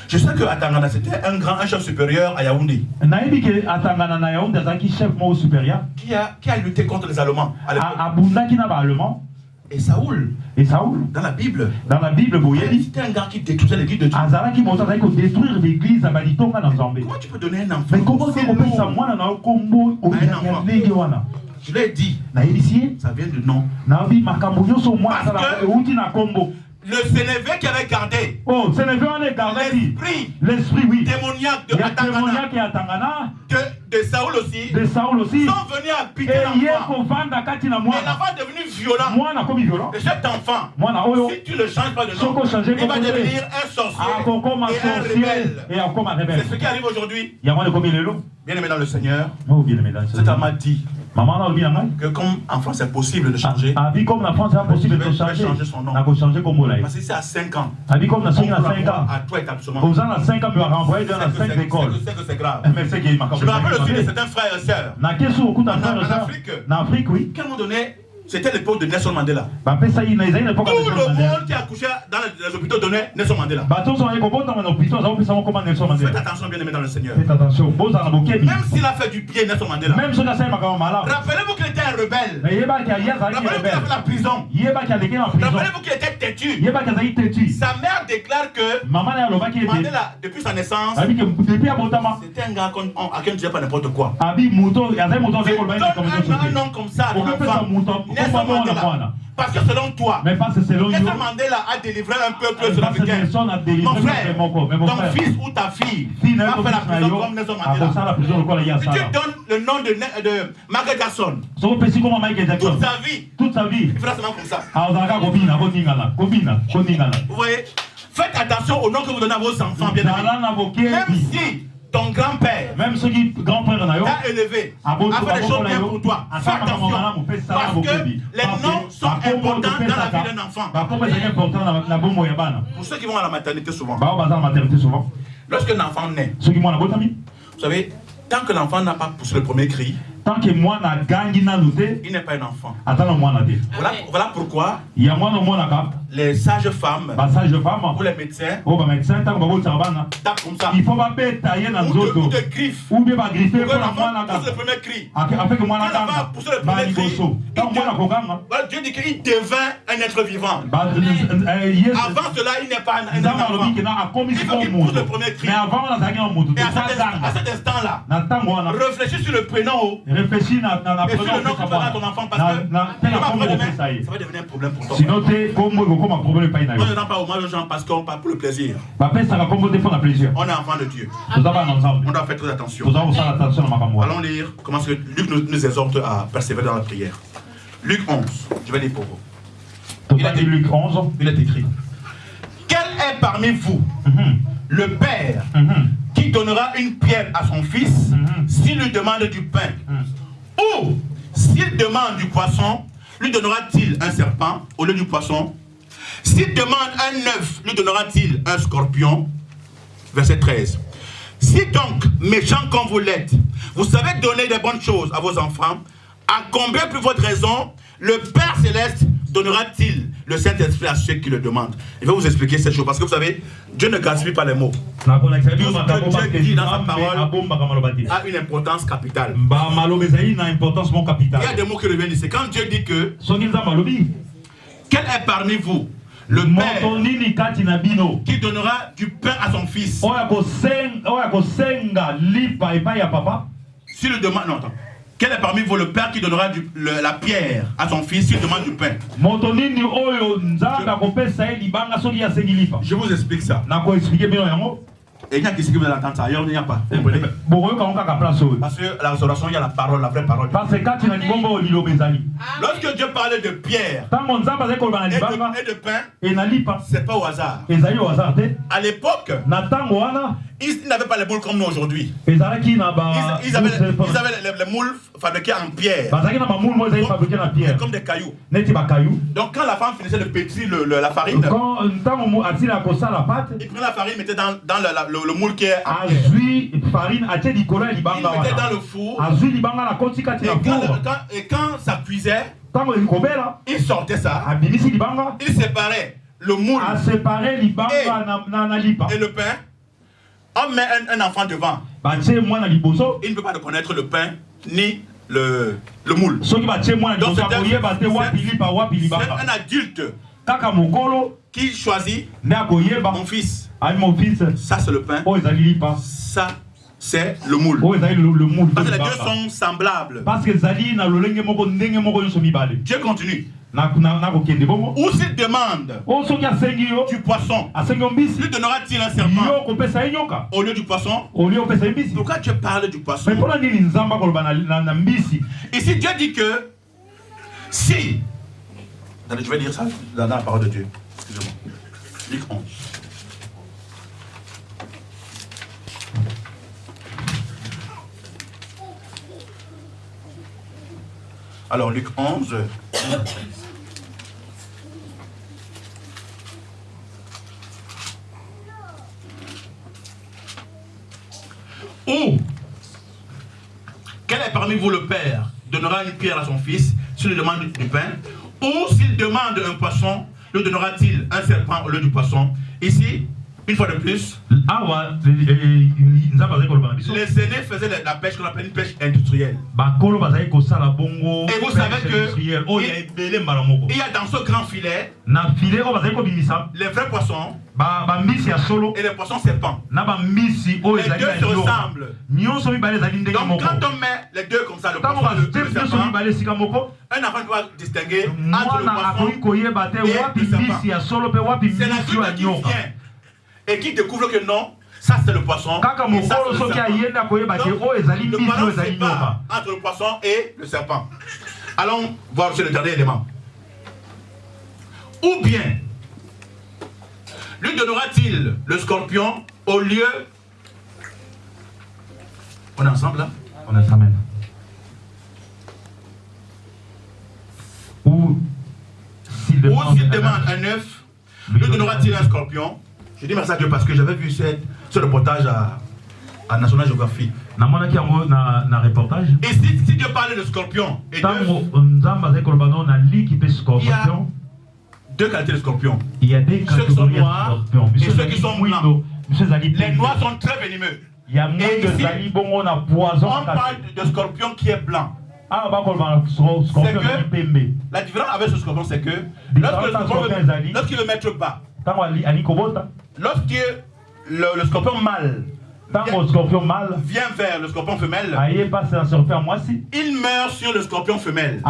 je sais que Atangana c'était un chef supérieur à Yaoundé nayebi ke atangana na Yaoundé azalaki chef moko supérieur qui a lutté contre les Allemands à l'époque. abundaki na baallemand Et Saoul, et Saoul dans la Bible, dans la Bible boyebi c'était un gars qui détruisait l'église de Dieu. azalaki moto azalaki kodétruire l'église ya balitonga na Nzambe. Comment tu peux donner un enfant mais kombo te comme kopesa ça? mwana na yo kombo ya ndenge wana Je lui ai dit, nayebisi ye ça vient du nom. nayebi makambo nyonso mwana Parce azala que- euti na kombo. Le Sénévé qui avait gardé Oh, Sénévé wana egardaki l'esprit oui démoniaque de ya Atangana, témoignaki ya Tangana de Saoul aussi, de Saul aussi sont venus habiter eye l'enfant. kovanda kati na Et mwana l'enfant est devenu violent. mwana akomi violent Et cet enfant, mwana oyo si tu ne le changes pas de nom, Soko changer il va composé. devenir un sorcier akokoma et un sorcier rebelle. et akoma rebelle C'est ce qui arrive aujourd'hui. yango wana ekomi lelo Bien aimé dans le Seigneur, oh bien aimé dans le cet Seigneur. homme m'a dit maman na olobi na ngai que comme en France c'est possible de changer, abi comme na France c'est impossible de Je vais changer changer son nom. nakochanger kombo na ye parce que c'est à 5 ans, abi comme na on soki na peut 5 ans l'avoir à 3 établissements. oza na 5 ans me renvoyer dans na 5 écoles C'est que c'est grave. mais c'est que makambo Je me rappelle aussi de c'est certains frères et sœurs. na kesu okuta En frère et sœur Afrique. na Afrique oui À un moment donné, c'était l'époque de Nelson Mandela. bapesa ye na ezali na époque Tout ya le Nelson Mandela monde qui a accouché dans les hôpitaux donnait Nelson Mandela. bato nyonso baye kobotama na hôpital aza kopesa moko koma Nelson Faites Mandela attention bien aimé dans le Seigneur. faites attention bozala na bokebi Même s'il a fait du bien Nelson Mandela. même soki asali makambo malamu Rappelez-vous qu'il était un rebelle. na yebaki ye azalaki Rappelez-vous qu'il a fait rebelle la prison. yebaki aleki na prison Rappelez-vous qu'il était têtu. yebaki azalaki tetu Sa mère déclare que mama na ye alobaki ete Mandela, depuis sa naissance, abi ke depuis abotama c'était un gars à qui on ne disait pas n'importe quoi. abi moto azali moto azali koloba ete Donne makambo nyonso un nom comme ça à ton okopesa enfant. moto Nelson komba mwana Mandela. mwana Parce que selon toi, mais pas selon yo Nelson Mandela a délivré un peuple parce que sud-africain. Nelson a délivré Mon frère, moko mais mon ton frère fils ou ta fille fille na va yo faire la kofisa na prison yo comme Nelson Mandela. akosala prison lokola ye Si tu asala donnes le nom de Michael Jackson, soki opesi koma Michael Jackson toute sa vie, toute sa vie il fera seulement comme ça. azalaka kobina koningana Vous voyez, faites attention au nom que vous donnez à vos enfants, bien aimés. zala na Même bokebi si ton grand-père même soki grand frère t'a élevé, a fait des choses bien pour toi. Fais attention, parce que les noms sont importants dans la vie d'un enfant. Pour ceux qui vont à la maternité souvent, lorsqu'un enfant naît, vous savez, tant que l'enfant n'a pas poussé le premier cri, tant que moi na gangi na lute, il n'est pas un enfant. Voilà pourquoi les sages-femmes ou les médecins tapent comme ça. Il faut pas tailler dans ou de griffes. Ou bien griffer pour l'enfant pousse le premier cri. Afin que moi na ganga pousse le premier cri. Dieu dit qu'il devint un être vivant. Avant cela, il n'est pas un enfant. Il faut qu'il pousse le premier cri. Et à cet instant-là, réfléchis sur le prénom. Réfléchis sur le nom que tu donnes à ton enfant parce que ça va devenir un problème pour toi. Sinon, On ne rend pas hommage aux gens parce qu'on parle pour le plaisir. On est enfant de Dieu. On doit faire très attention. Allons lire comment est-ce que Luc nous exhorte à persévérer dans la prière. Luc 11, je vais lire pour vous. Il a dit Luc 11, il est écrit: quel est parmi vous le père qui donnera une pierre à son fils s'il lui demande du pain? Ou s'il demande du poisson, lui donnera-t-il un serpent au lieu du poisson? S'il demande un œuf, lui donnera-t-il un scorpion? Verset 13. Si donc, méchant comme vous l'êtes, vous savez donner des bonnes choses à vos enfants, à combien plus votre raison le Père Céleste donnera-t-il le Saint-Esprit à ceux qui le demandent? Je vais vous expliquer cette chose parce que vous savez, Dieu ne gaspille pas les mots. Tout ce que Dieu dit dans sa parole a une importance capitale. Il y a des mots qui reviennent ici. Quand Dieu dit que quel est parmi vous le père qui donnera du pain à son fils? Si le demande, non, attends. Quel est parmi vous le père qui donnera la pierre à son fils s'il demande du pain? Je vous explique ça. Et il y a qui veut l'entendre ça, ailleurs il n'y a pas. Parce que la restauration, il y a la parole, la vraie parole. Lorsque Dieu parlait de pierre et de pain, c'est pas au hasard. À l'époque, ils n'avaient pas les moules comme nous aujourd'hui. Ils avaient les moules fabriqués en pierre. Comme des cailloux. Donc quand la femme finissait de pétrir la farine, il prenait la farine, il mettait dans le moule qui est en pierre. Il mettait dans le four. Et quand ça cuisait, il sortait ça. Il séparait le moule et le pain. On met un enfant devant. Il ne peut pas reconnaître le pain ni le moule. Donc c'est un adulte qui choisit mon fils. Ça c'est le pain. Ça c'est le moule. Parce que les deux sont semblables. Dieu continue. Ou s'il demande du poisson, lui donnera-t-il un serpent au lieu du poisson? Pourquoi Dieu parle du poisson? Ici Dieu dit que si, je vais dire ça dans la parole de Dieu. Excusez-moi. Luc 11. Alors Luc 11. Ou quel est parmi vous le père donnera une pierre à son fils s'il lui demande du pain? Ou s'il demande un poisson, lui donnera-t-il un serpent au lieu du poisson? Ici, une fois de plus, les aînés faisaient la pêche qu'on appelle une pêche industrielle. Et vous savez que il y a dans ce grand filet les vrais poissons et les poissons serpents. Les deux se ressemblent. Donc quand on met les deux comme ça, le poisson et le serpent, un enfant doit distinguer entre le poisson et le serpent. C'est la qui vient et qui découvre que non, ça c'est le poisson. Et ça, c'est le serpent. Donc, le ballon sépare entre le poisson et le serpent. Allons voir sur le dernier élément. Ou bien, lui donnera-t-il le scorpion au lieu... On est ensemble là? On est amen. Ou s'il demande un œuf, lui donnera-t-il un scorpion? Je dis merci à Dieu parce que j'avais vu ce reportage à National Geographic. Na reportage. Et si Dieu parlait de scorpion et d'œuf, il y a deux qualités de scorpion. Il y a des ceux qui sont catégories de noirs scorpions. et ceux qui sont blancs. Les Les noirs sont très venimeux. Il y a Et ici, poison. on parle de scorpion qui est blanc. Ah, scorpion La différence avec ce scorpion, c'est que lorsqu'il veut mettre bas, lorsque le scorpion mâle vient vers le scorpion femelle, il meurt sur le scorpion femelle. Et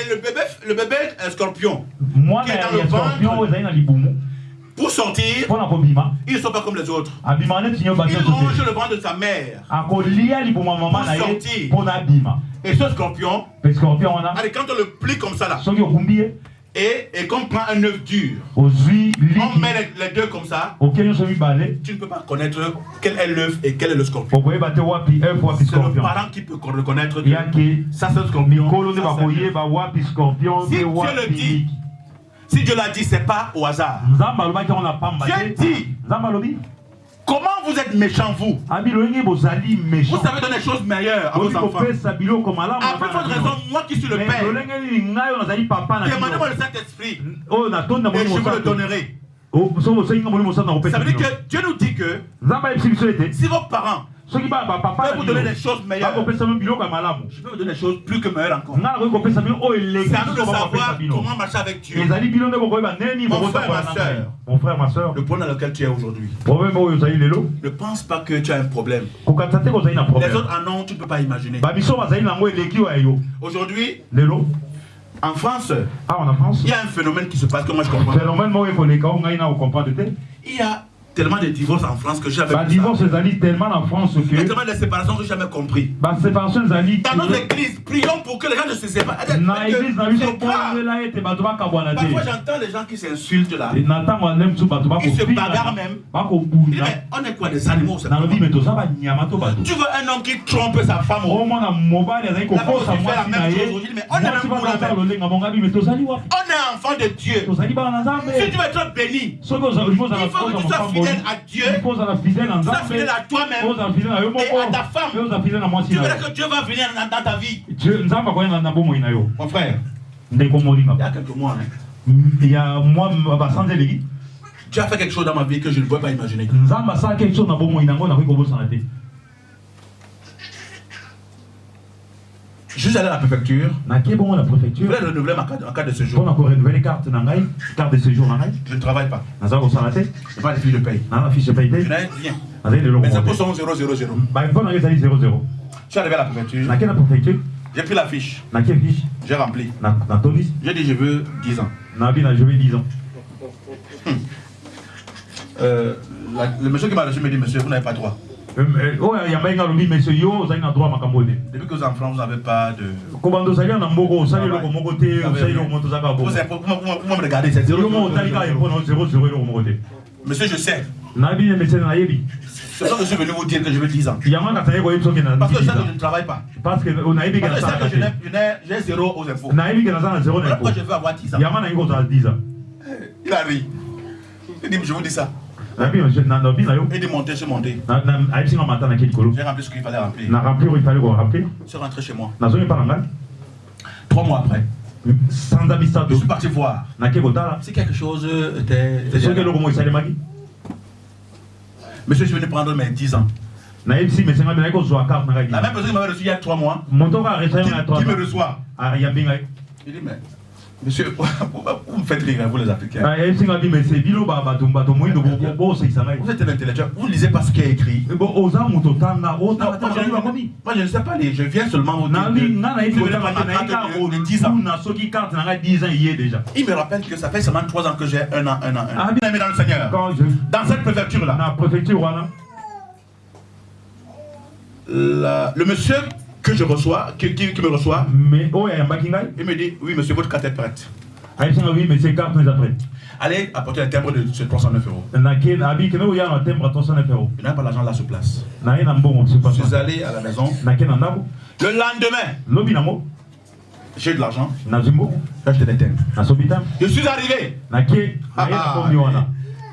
le bébé scorpion qui est dans le ventre, pour sortir, ils ne sont pas comme les autres. Il ronge le ventre de sa mère pour sortir. Et ce scorpion, allez, quand on le plie comme ça là, et qu'on prend un œuf dur, on met les deux comme ça, tu ne peux pas connaître quel est l'œuf et quel est le scorpion. C'est le parent qui peut reconnaître que ça c'est le scorpion. Si Dieu le dit, si Dieu l'a dit, c'est pas au hasard. Dieu dit, comment vous êtes méchants, vous? Vous savez donner des choses meilleures à vos enfants. Après votre raison, moi qui suis le Père, demandez-moi le Saint-Esprit et je vous le donnerai. Ça veut dire que Dieu nous dit que si vos parents peuvent vous donner des choses meilleures, je peux vous donner des choses plus que meilleures encore. C'est à nous de savoir comment marcher avec Dieu. Mon frère, ma soeur, le point dans lequel tu es aujourd'hui, ne pense pas que tu as un problème. Les autres en ont, tu ne peux pas imaginer. Aujourd'hui, en France, il y a un phénomène qui se passe que moi je comprends. Il y a tellement de divorces en France que j'avais tellement en France que tellement de séparations que j'ai jamais compris. Dans notre église, prions pour que les gens ne se séparent. Parfois j'entends les gens qui s'insultent là. Ils se bagarrent même. Mais on est quoi, des animaux? Tu veux un homme qui trompe sa femme? La femme aussi fait la même chose aujourd'hui, mais on est même pour la même. On est enfant de Dieu. Si tu veux être béni, il faut que tu sois fidèle à Dieu, tu sois fidèle à toi-même et à ta femme. Tu verras que Dieu va venir dans ta vie. Mon frère, il y a quelques mois, tu as fait quelque chose dans ma vie que je ne pouvais pas imaginer. Je suis allé à la préfecture. Je voulais renouveler ma carte de séjour. Je ne travaille pas. Je n'ai pas de fiche de paye. Je n'ai rien. Mes impôts sont 000. Je suis arrivé à la préfecture. J'ai pris la fiche. J'ai rempli. J'ai dit je veux 10 ans. Le monsieur qui m'a reçu me dit monsieur, vous n'avez pas droit. Depuis que vous en France, vous n'avez pas de. Vous me regardez, c'est 0. Monsieur, je sais. C'est ça que je suis venu vous dire que je veux 10 ans. Parce que je sais que je ne travaille pas. Parce que je sais que j'ai 0 aux impôts. Pourquoi je veux avoir 10 ans? Il a ri. Il dit, je vous dis ça. Il dit monter, je monter. J'ai rempli ce qu'il fallait remplir. Je suis rentré chez moi. 3 mois après, je suis parti voir si quelque chose était. Monsieur, je suis venu prendre mes 10 ans. La même personne qui m'avait reçu il y a 3 mois, qui me reçoit. Il dit, mais monsieur, vous me faites rire, vous les Africains. Vous êtes un intellectuel, vous ne lisez pas ce qui est écrit. Moi, je ne sais pas lire, je viens seulement vous dire de 10 ans. Il me rappelle que ça fait seulement 3 ans que j'ai 1 an. Bien aimé dans le Seigneur. Dans cette préfecture-là, le monsieur que je reçois, qui me reçoit, il me dit, oui monsieur, votre carte est prête. aïe oui mais c'est carte nous après Allez apporter un timbre de 309 euros. na ken abi que nous y a un timbre à 309 euros Il n'y a pas l'argent là sur place. na ina mbongo c'est pas Je suis allé à la maison. na ken ndako Le lendemain, lobi nango j'ai eu de l'argent. na zimbo J'ai acheté des timbres. na sobitam Je suis arrivé. na ke na ina kombi wana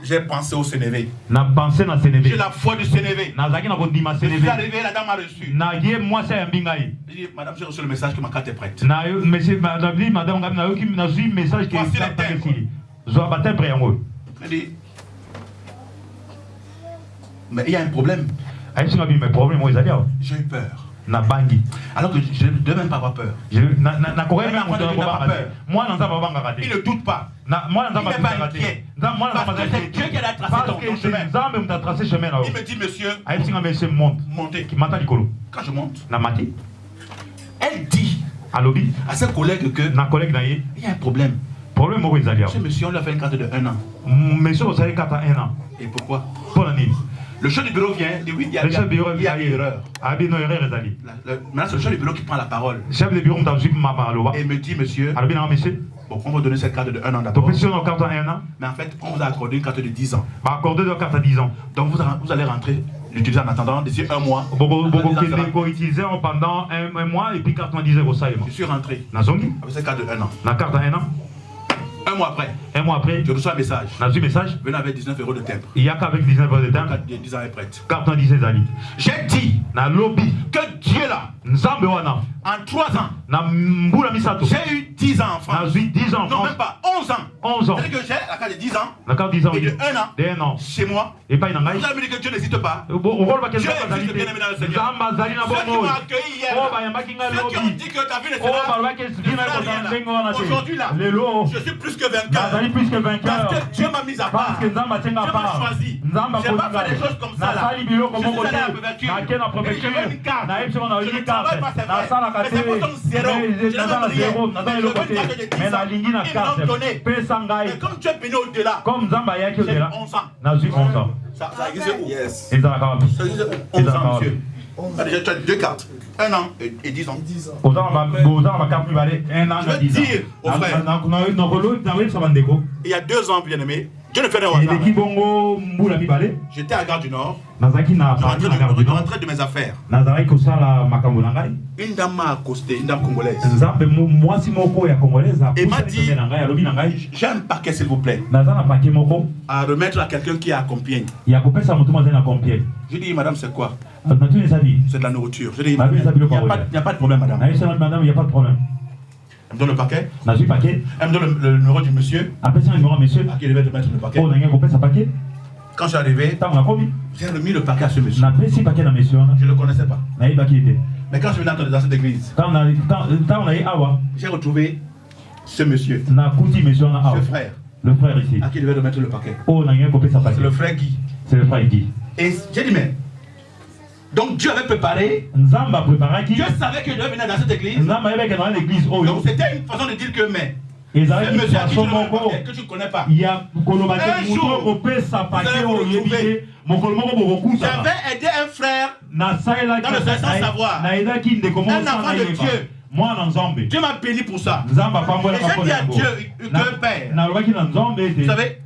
J'ai pensé au Sénévé. na pensé na J'ai Sénévé la foi du Sénévé. na zaki na kondima Je suis Sénévé arrivé, la dame m'a reçu. na ye moi c'est un bingai J'ai dit, madame, j'ai reçu le message que ma carte est prête. na monsieur madame ngam na yoki na zui message que Voici ça les pas timbres. que zo ba timbre yango Elle dit, mais il y a un problème. aïe singa bi mais problème moi zalia J'ai eu peur. na bangi Alors que je ne devais même pas avoir peur. na korea même Il n'a pas peur. moi dans ça va banga raté Il ne doute pas. moi dans ça Il va n'est pas banga inquiet. raté moi dans ça Parce va que c'est Dieu qui a tracé parce ton que chemin. c'est Nzambe m'a tracé chemin là Il me dit, monsieur, aïe singa mais c'est monte montez. qui mata likolo Quand je monte, na mati elle dit alobi à ses collègues que na collègue na ye il y a un problème. problème moko ezali Ce monsieur, on lui a fait une carte de 1 an. monsieur osali kata 1 an Et pourquoi? pour la nini Le chef du bureau vient, dit oui, il y a, le chef de bureau il y a une erreur. abi no erreur ezali Maintenant, c'est le chef du bureau qui prend la parole chef de bureau mta zui mapa aloba et me dit, monsieur, alobi na monsieur bon, on va donner cette carte de 1 an donc d'abord. monsieur on carte 1 an Mais en fait, on vous a accordé une carte de 10 ans. ba accordé de carte à 10 ans Donc vous allez rentrer, l'utiliser en attendant d'ici 1 mois. Boko Dans 10 ans, ça kende va. ko utiliser pendant un mois et puis carte na 10 euros ça Je suis rentré na zongi avec cette carte de 1 an. na carte à 1 an 1 mois après, un mois après je reçois un message. na zui message Venez avec 19 euros de timbre. il y a qu'avec 19 heures de temps La carte de 10 ans est prête. carte na 10 ezali J'ai dit na lobby que Dieu là, nzambe wana en 3 ans, na mbula misato j'ai eu 10 ans en na France. zui 10 ans en Non, France même pas, 11 ans. 11 ans C'est-à-dire que j'ai la carte de 10 ans na carte 10 ans et de 1 an de 1 an chez moi. et pas na ngai Vous avez me dit que Dieu n'hésite pas. okoloba ke Dieu nzambe azali existe te bien aimé dans le Seigneur. nzambe azali na Ceux qui bongo m'ont accueilli hier, oyo bayambaki ngai ceux qui ont lobi dit que ta vie ne oyo sera balobaki esina ekozala ndenge wana te aujourd'hui là, lelo je suis plus que vainqueur. nazali plus que vainqueur Parce que Dieu m'a mis à part. parce que nzambe atinga Dieu m'a part choisi. nzambe J'ai pas fait des choses comme ça là. nasali biloko Je suis moko allé à la te préfecture. nake na préfecture Et je veux une carte. nayebi soko Je nayoki ne travaille pas, carte c'est vrai. nasalaka Mais c'est pourtant zéro. te Je naza n'ai na même rien. zéro naza Mais eloko je veux une carte de te 10 mais ans. nalingi na Ils carte m'ont donné. pesa Mais ngai comme Dieu est béni au-delà, comme nzambe ayaki j'ai odela 11 ans. nazwi 11 ans Ça existe où? Yes. ezalaka wapi Ça existe 11 ans, monsieur. Ah, déjà, tu as 2 cartes. 1 an et 10 ans. oza na bakarte mibale 1 an Je na veux 10 ans dire aux frères, nakoyebisa bandeko il y a 2 ans, bien-aimé, Dieu ne fait rien au eleki hasard. bongo mbula mibale J'étais à Gare du Nord, nazalaki na parti na garde du nord rentré de mes affaires. nazalaki kosala makambo na ngai Une dame m'a accosté, une dame congolaise. nzambe mwasi moko ya congolaise Et m'a dit- na ngai alobi na ngai J'ai un paquet, s'il vous plaît, naza na pake moko à remettre à quelqu'un qui est à Compiègne. ya kopesa moto mo azali na compiègne J'ai dit, madame, c'est quoi? natuni esabi C'est de la nourriture. J'ai dit, Ah oui, ça, il bilo n'y a, kwa pas- il n'y a pas de problème, madame. nayebisa madame ya pas de problème Elle me donne le paquet, nazwi pake elle me donne le numéro du monsieur apesi na numéro ya monsieur à qui devait de mettre le paquet. oyo nangai kopesa pake Quand je suis arrivé, ntango nakomi j'ai remis le paquet à ce monsieur. napesi pake na monsieur wana Je ne le connaissais pas. nayebaki ete Mais quand je suis venu dans cette église, ntango naye awa j'ai retrouvé ce monsieur, nakuti monsieur wana awa ce frère, le frère ici à qui devait de mettre le paquet. oyo nangai kopesa pake C'est le frère Guy. c'est le frère Guy Et j'ai dit, mais. Donc Dieu avait préparé. nzambe apreparaki Dieu savait que je devais venir dans cette église. nzambe ayebaki na l'église oyo Donc c'était une façon de dire que, mais. ezalaki Ce monsieur à qui tu façon donnes le moko paquet, que tu ne connais pas. ya koloba te Un moto jour, kopesa pake vous allez vous oyo oyebi retrouver. te mokolo moko bokokusaka J'avais aidé un frère, nasalelaki Dans le sens sans savoir. nayedaki ndeko moko Un enfant sana de yeba Dieu. mwana nzambe Dieu m'a béni pour ça. nzambe Et apambolaka j'ai dit à yango. Dieu que Père, nalobaki na nzambe vous ete savez,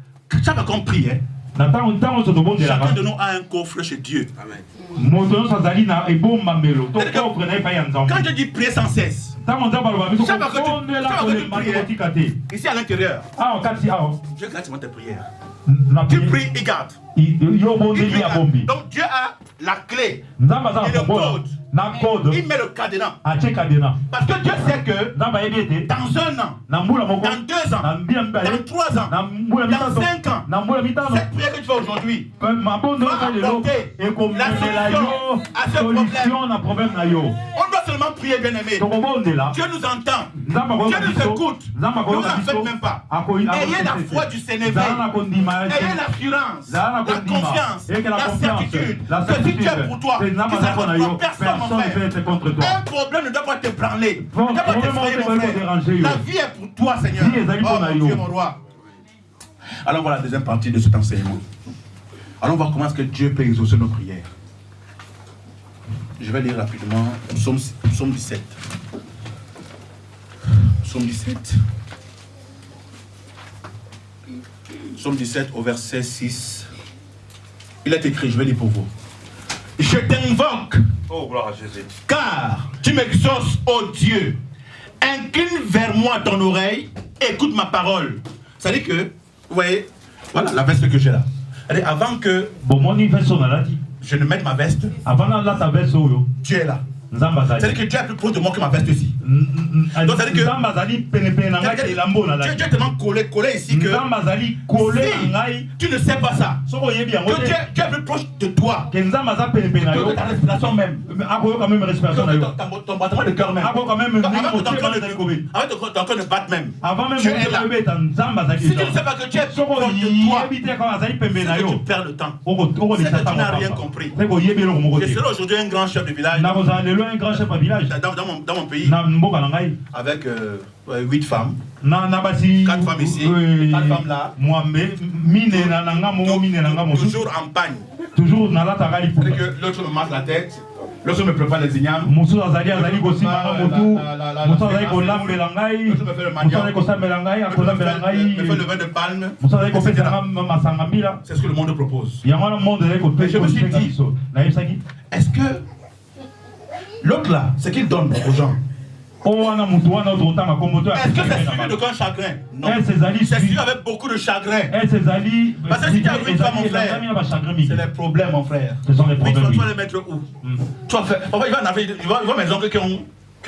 chaque fois qu'on prie, hein, na ntango nyonso tobondelaka chacun de nous a un coffre chez Dieu. moto nyonso azali na ebombamelo to C'est-à-dire que- kofre na epai ya nzambe Quand je dis prier sans cesse, ntango nzambe aloba biso Chaque fois que tu- kobondela chaque fois que tu kolemba pries, te kotika te ici à l'intérieur, awa kati awa Dieu garde tes prières. na Tu pries, il garde. yo Il obondeli prie, ya bombi donc Dieu a la clé. nzambe aza Et na le kombola code. na code Il met le cadenas. atie kadena Parce que Dieu sait que nzambe ayebi ete dans 1 an, na mbula moko dans 2 ans, na mbila mibale dans 3 ans, na mbula dans mitano 5 ans, na mbula mitano cette prière que tu fais aujourd'hui mabondo va oyo lelo apporter ekomemela la yo solution à ce solution na problème na yo on doit seulement prier, bien-aimé. tokobondela Dieu nous entend. nzambe Dieu akoyoka nous biso écoute. nzambe Ne vous akoyoka en faites biso même pas. akoyi Ayez la foi du Sénégal. zala na kondima Ayez l'assurance, zala na la kondima confiance, eyeke la la confiance certitude la que si Dieu est certitude pour toi, que nzambe tu aza ne mpo na rencontres yo personne, mon personne ne peut frère. être contre toi Un problème ne doit pas t'ébranler, ne Bon, doit pas vraiment, t'effrayer, c'est mon pas frère. déranger, yo. La vie est pour toi, Seigneur. Vie, ezali Oh, mpo na mon yo. Dieu, mon roi. Alors voilà la deuxième partie de cet enseignement. Allons voir comment est-ce que Dieu peut exaucer nos prières. Je vais lire rapidement Psaume 17. Psaume 17. Psaume 17 au verset 6. Il est écrit, je vais lire pour vous. Je t'invoque, Oh, gloire à Jésus. car tu m'exauces, ô Dieu. Incline vers moi ton oreille, écoute ma parole. Ça dit que, vous voyez, voilà la veste que j'ai là. C'est-à-dire, avant que je ne mette ma veste, Dieu est là. C'est-à-dire que Dieu est plus proche de moi que ma veste ici. Donc c'est-à-dire que Dieu est tellement collé ici que si tu ne sais pas ça, que Dieu est plus proche de toi que ta respiration même, que ton battement de cœur même, avant que ton cœur ne batte même, Dieu est là. Si tu ne sais pas que Dieu est plus proche de toi, c'est que tu perds le temps, c'est que tu n'as rien compris. Je serai aujourd'hui un grand chef de village un grand chef de village dans mon pays avec 8 femmes, 4 femmes ici, 4 femmes là, toujours en pagne. Toujours c'est-à-dire que l'autre me masse la tête, l'autre me prépare les ignames, l'autre me fait le vin de palme, etc. C'est ce que le monde propose. Mais je me suis dit, est-ce que l'autre là, ce qu'il donne aux gens, est-ce que c'est celui de grand chagrin? Non. C'est celui avec beaucoup de chagrin. Parce que si tu as 8 femmes, mon frère, c'est les problèmes, mon frère. Ce sont les Mais problèmes. tu vas les mettre où? Tu vas faire. Enfin, il va mes oncles qui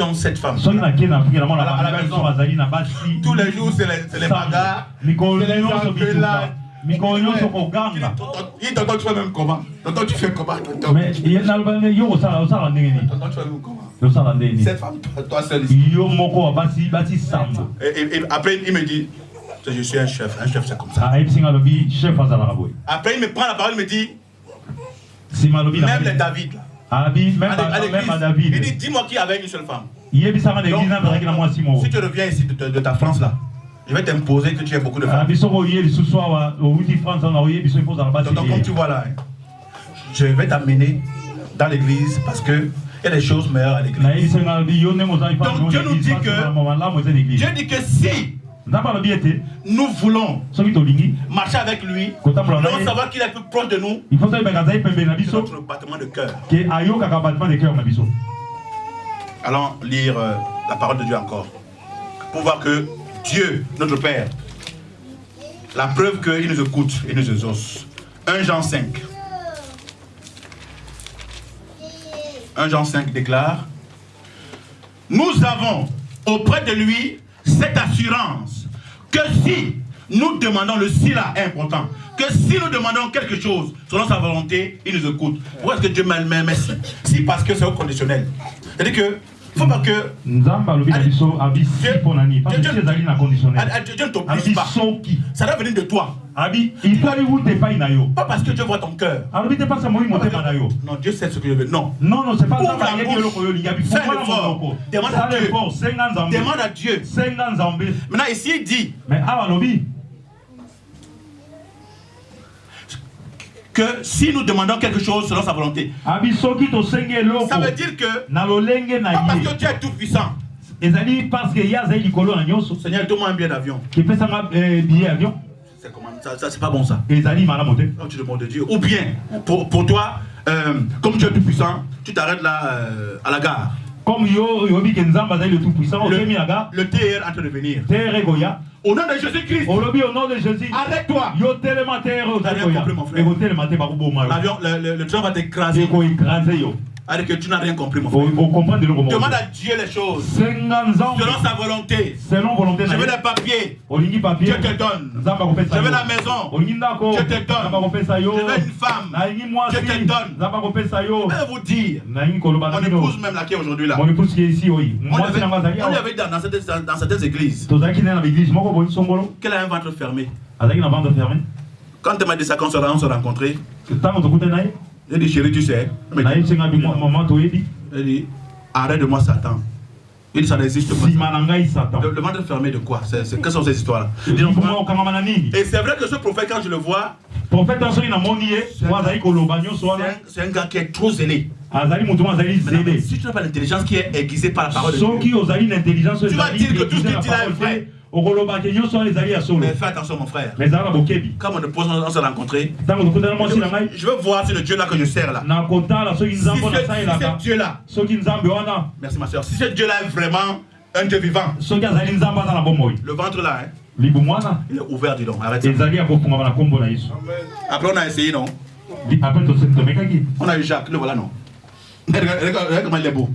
ont 7 femmes. À la maison. Tous les jours, c'est les bagarres. C'est les engueulades. Tonton, tu fais même comment? Tonton, tu fais comment? Tonton, tu fais même comment? Cette femme, toi seul ici. Et après, il me dit, je suis un chef c'est comme ça. Après, il me prend la parole, il me dit, même les David, là, à l'église, il dit, dis-moi qui avait une seule femme. Donc, si tu reviens ici de ta France là, je vais t'imposer que tu aies beaucoup de femmes. Donc, comme tu vois là, je vais t'amener dans l'église parce que il y a des choses meilleures à l'église. Donc Dieu nous dit que si nous voulons marcher avec lui, nous devons savoir qu'il est plus proche de nous. C'est notre battement de cœur. Allons lire la parole de Dieu encore. Pour voir que Dieu, notre Père, la preuve qu'il nous écoute et nous exauce. 1 Jean 5. 1 Jean 5 déclare: nous avons auprès de lui cette assurance que si nous demandons, le si là est important, que si nous demandons quelque chose selon sa volonté, il nous écoute. Pourquoi est-ce que Dieu m'a mis merci? Si, parce que c'est au conditionnel. C'est-à-dire que il ne faut pas que Dieu ne t'oblige pas. Ça doit venir de toi. Pas parce que Dieu voit ton cœur. Non, Dieu sait ce que je veux. Non. Non, c'est pas ça. Fais l'effort. Demande à Dieu. Demande à Dieu. Maintenant, ici, il dit que si nous demandons quelque chose selon sa volonté, ça veut dire que pas parce que Dieu est tout puissant. Seigneur, donne-moi un billet d'avion. C'est comment ça, c'est pas bon ça. Non, tu demandes de Dieu. Ou bien, pour toi, comme Dieu est tout puissant, tu t'arrêtes là à la gare. Comme le tout-puissant, le TR est en train de venir. Au nom de Jésus-Christ, arrête-toi. Le train va t'écraser. Alors que tu n'as rien compris, mon frère. Demande à Dieu les choses selon sa volonté. Je veux des papiers, Dieu te donne. Je veux la maison, Dieu te donne. Je veux une femme, Dieu te donne. Je vais vous dire, mon épouse même là qui est aujourd'hui là, on lui avait dit dans certaines églises qu'elle a un ventre fermé. Quand elle m'a dit ça, quand on se rencontrait, j'ai dit, chérie, tu sais, elle dit, arrête de moi Satan. Il dit, ça n'existe pas. Le ventre fermé de quoi? Quelles sont ces histoires-là? Et c'est vrai que ce prophète, quand je le vois, c'est un gars qui est trop zélé. Si tu n'as pas l'intelligence qui est aiguisée par la parole de Dieu, tu vas dire que tout ce qu'il dit là est vrai. okoloba ke nyonso wana ezali ya solo Mais fais attention, mon frère. mais ezala na bokebi Comme on s'est rencontrés, ntango tokutana mwasi na ngai je veux voir si le Dieu là que je sers là. na kotala soki Si nzambe ce nasalelaka Dieu là, soki nzambe wana merci ma soeur, si ce Dieu là est vraiment un Dieu vivant, soki azali nzambe aza na bomoi le ventre là, hein, libumu wana il est ouvert, dis donc. Arrête ça. ezali ya kofungama na nkombo na yesu Après, on a essayé, non? après tomekaki On a eu Jacques, le voilà, non? Regarde comment il est beau.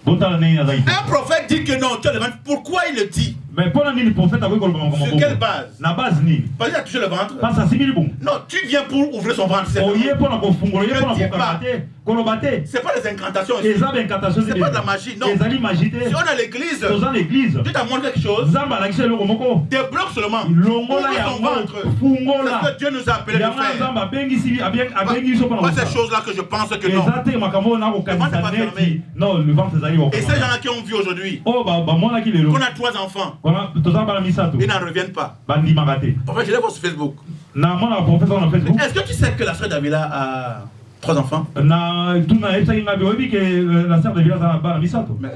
botala ndenge azali te Un prophète dit que non, tu as le ventre. Pourquoi il le dit? mais mpona nini prophète akoki koloba makambo Sur quelle base? na base nini Parce qu'il a touché le ventre. mpasi asimbi libumu Non, tu viens pour ouvrir son ventre. C'est oye mpona kofungola oye mpona Ne dis kokanga pas. te koloba te c'est pas des incantations. ici. eza baincantation C'est pas de la magie, non. ezali magie te Si on a l'église, toza na église Dieu t'a montré quelque chose. nzambe alakisi eloko moko Débloque seulement. longola Ouvre ton yango ventre. fungola C'est ce que Dieu nous a appelé de yango faire. nzambe abengi biso mpona Pas ces kosala choses-là que je pense que non. eza te makambo oyo Le ventre nakokanisa n'est pas neti fermé. non le ventre ezali Et ces gens-là qui ont vu aujourd'hui, oyo bamonaki lelo qu'on a 3 enfants, toza bana misato ils n'en reviennent pas. bandimaka te En fait, je l'ai vu sur Facebook. na mona baprofesseur na facebook Est-ce que tu sais que la frère Davila a 3 enfants? na tuna ayebisaki ngai oyebi ke la sœur de villa aza na bana misato Mais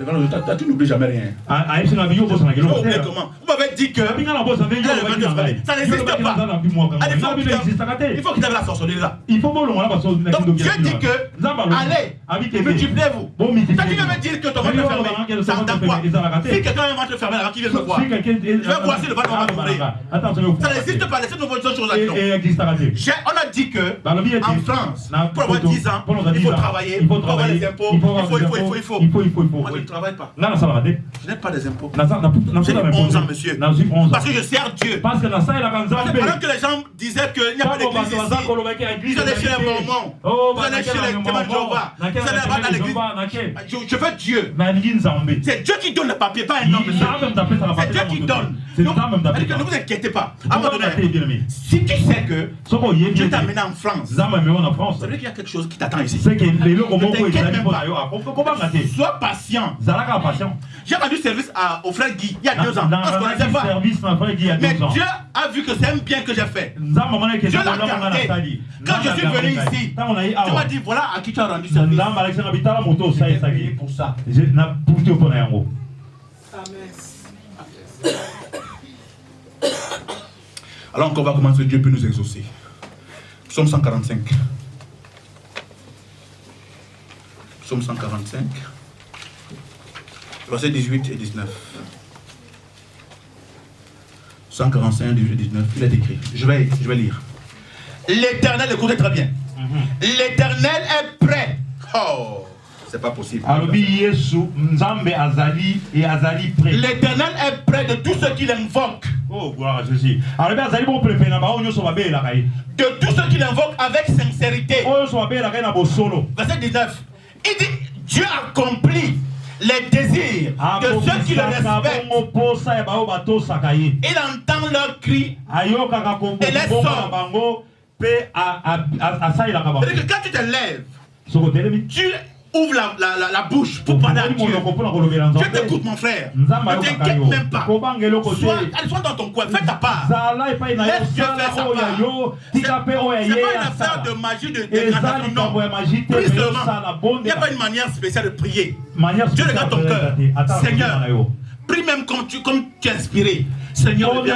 tu n'oublies jamais rien. ayebisi ngai yo obosana Je keloko oublié te comment? Vous m'avez dit que abinga na bosa ndenge Elle olobaki va na te ngai faire. Ça n'existe Yo olobaki pas. naza na bimwaka Allez, ngai bino existaka te il faut qu'il ait la sorcellerie là. il faut bolongola baso Donc Dieu dit que, allez, multipliez-vous. bon Ça qui veut me dire que ton ventre est fermé. Ça entend quoi? Si quelqu'un a un ventre fermé, alors qu'il vient me voir. Je vais voir si le ventre va m'ouvrir. Ça n'existe pas, laissez-nous voir autre chose là-dedans. On a dit que en France, pour avoir 10 ans, il faut travailler, il faut avoir les impôts, il faut. Moi, je ne travaille pas. Je n'ai pas des impôts. J'ai 11 ans, monsieur. Parce que je sers Dieu. Parce que Pendant que les gens disaient qu'il n'y a pas d'église ici, vous allez chez les Mormons, vous allez chez les témoins de Jéhovah, vous allez là-bas dans l'église. Je veux Dieu. C'est Dieu qui donne le papier, pas un homme, monsieur. C'est Dieu qui donne. Donc, ne vous inquiétez pas. À un moment donné, si tu sais que Dieu t'a amené en France, ça veut dire qu'il y a quelque chose qui t'attend ici. Ne t'inquiète même pas. Sois patient. J'ai rendu service au frère Guy il y a 2 ans. On ne se connaissait pas. Mais Dieu a vu que c'est un bien que j'ai fait. Dieu l'a gardé. Quand je suis venu ici, tu m'as dit voilà à qui tu as rendu service. J'ai payé pour ça. Alors on va commencer, Dieu peut nous exaucer. Psaume 145. Psaume 145. Versets 18 et 19. 145, 18 et 19. Il est écrit. Je vais lire. L'Éternel, écoutez très bien. L'Éternel est prêt. Oh, c'est pas possible. L'Éternel est près de tous ceux qui l'invoquent. Oh, gloire à Jésus. De tous ceux qui l'invoquent avec sincérité. Verset 19. Il dit, Dieu accomplit les désirs de ceux qui le respectent. Il entend leurs cris et les sort. C'est-à-dire que quand tu te lèves, tu ouvre la bouche pour parler à Dieu. Dieu t'écoute, mon frère. Ne t'inquiète même pas. Sois dans ton coin, fais ta part. Laisse Dieu faire sa part. C'est pas une affaire de magie, de dégradation, non. Prie seulement. Il n'y a pas une manière spéciale de prier. Dieu regarde ton cœur. Seigneur, prie même comme tu es inspiré. Seigneur, on ne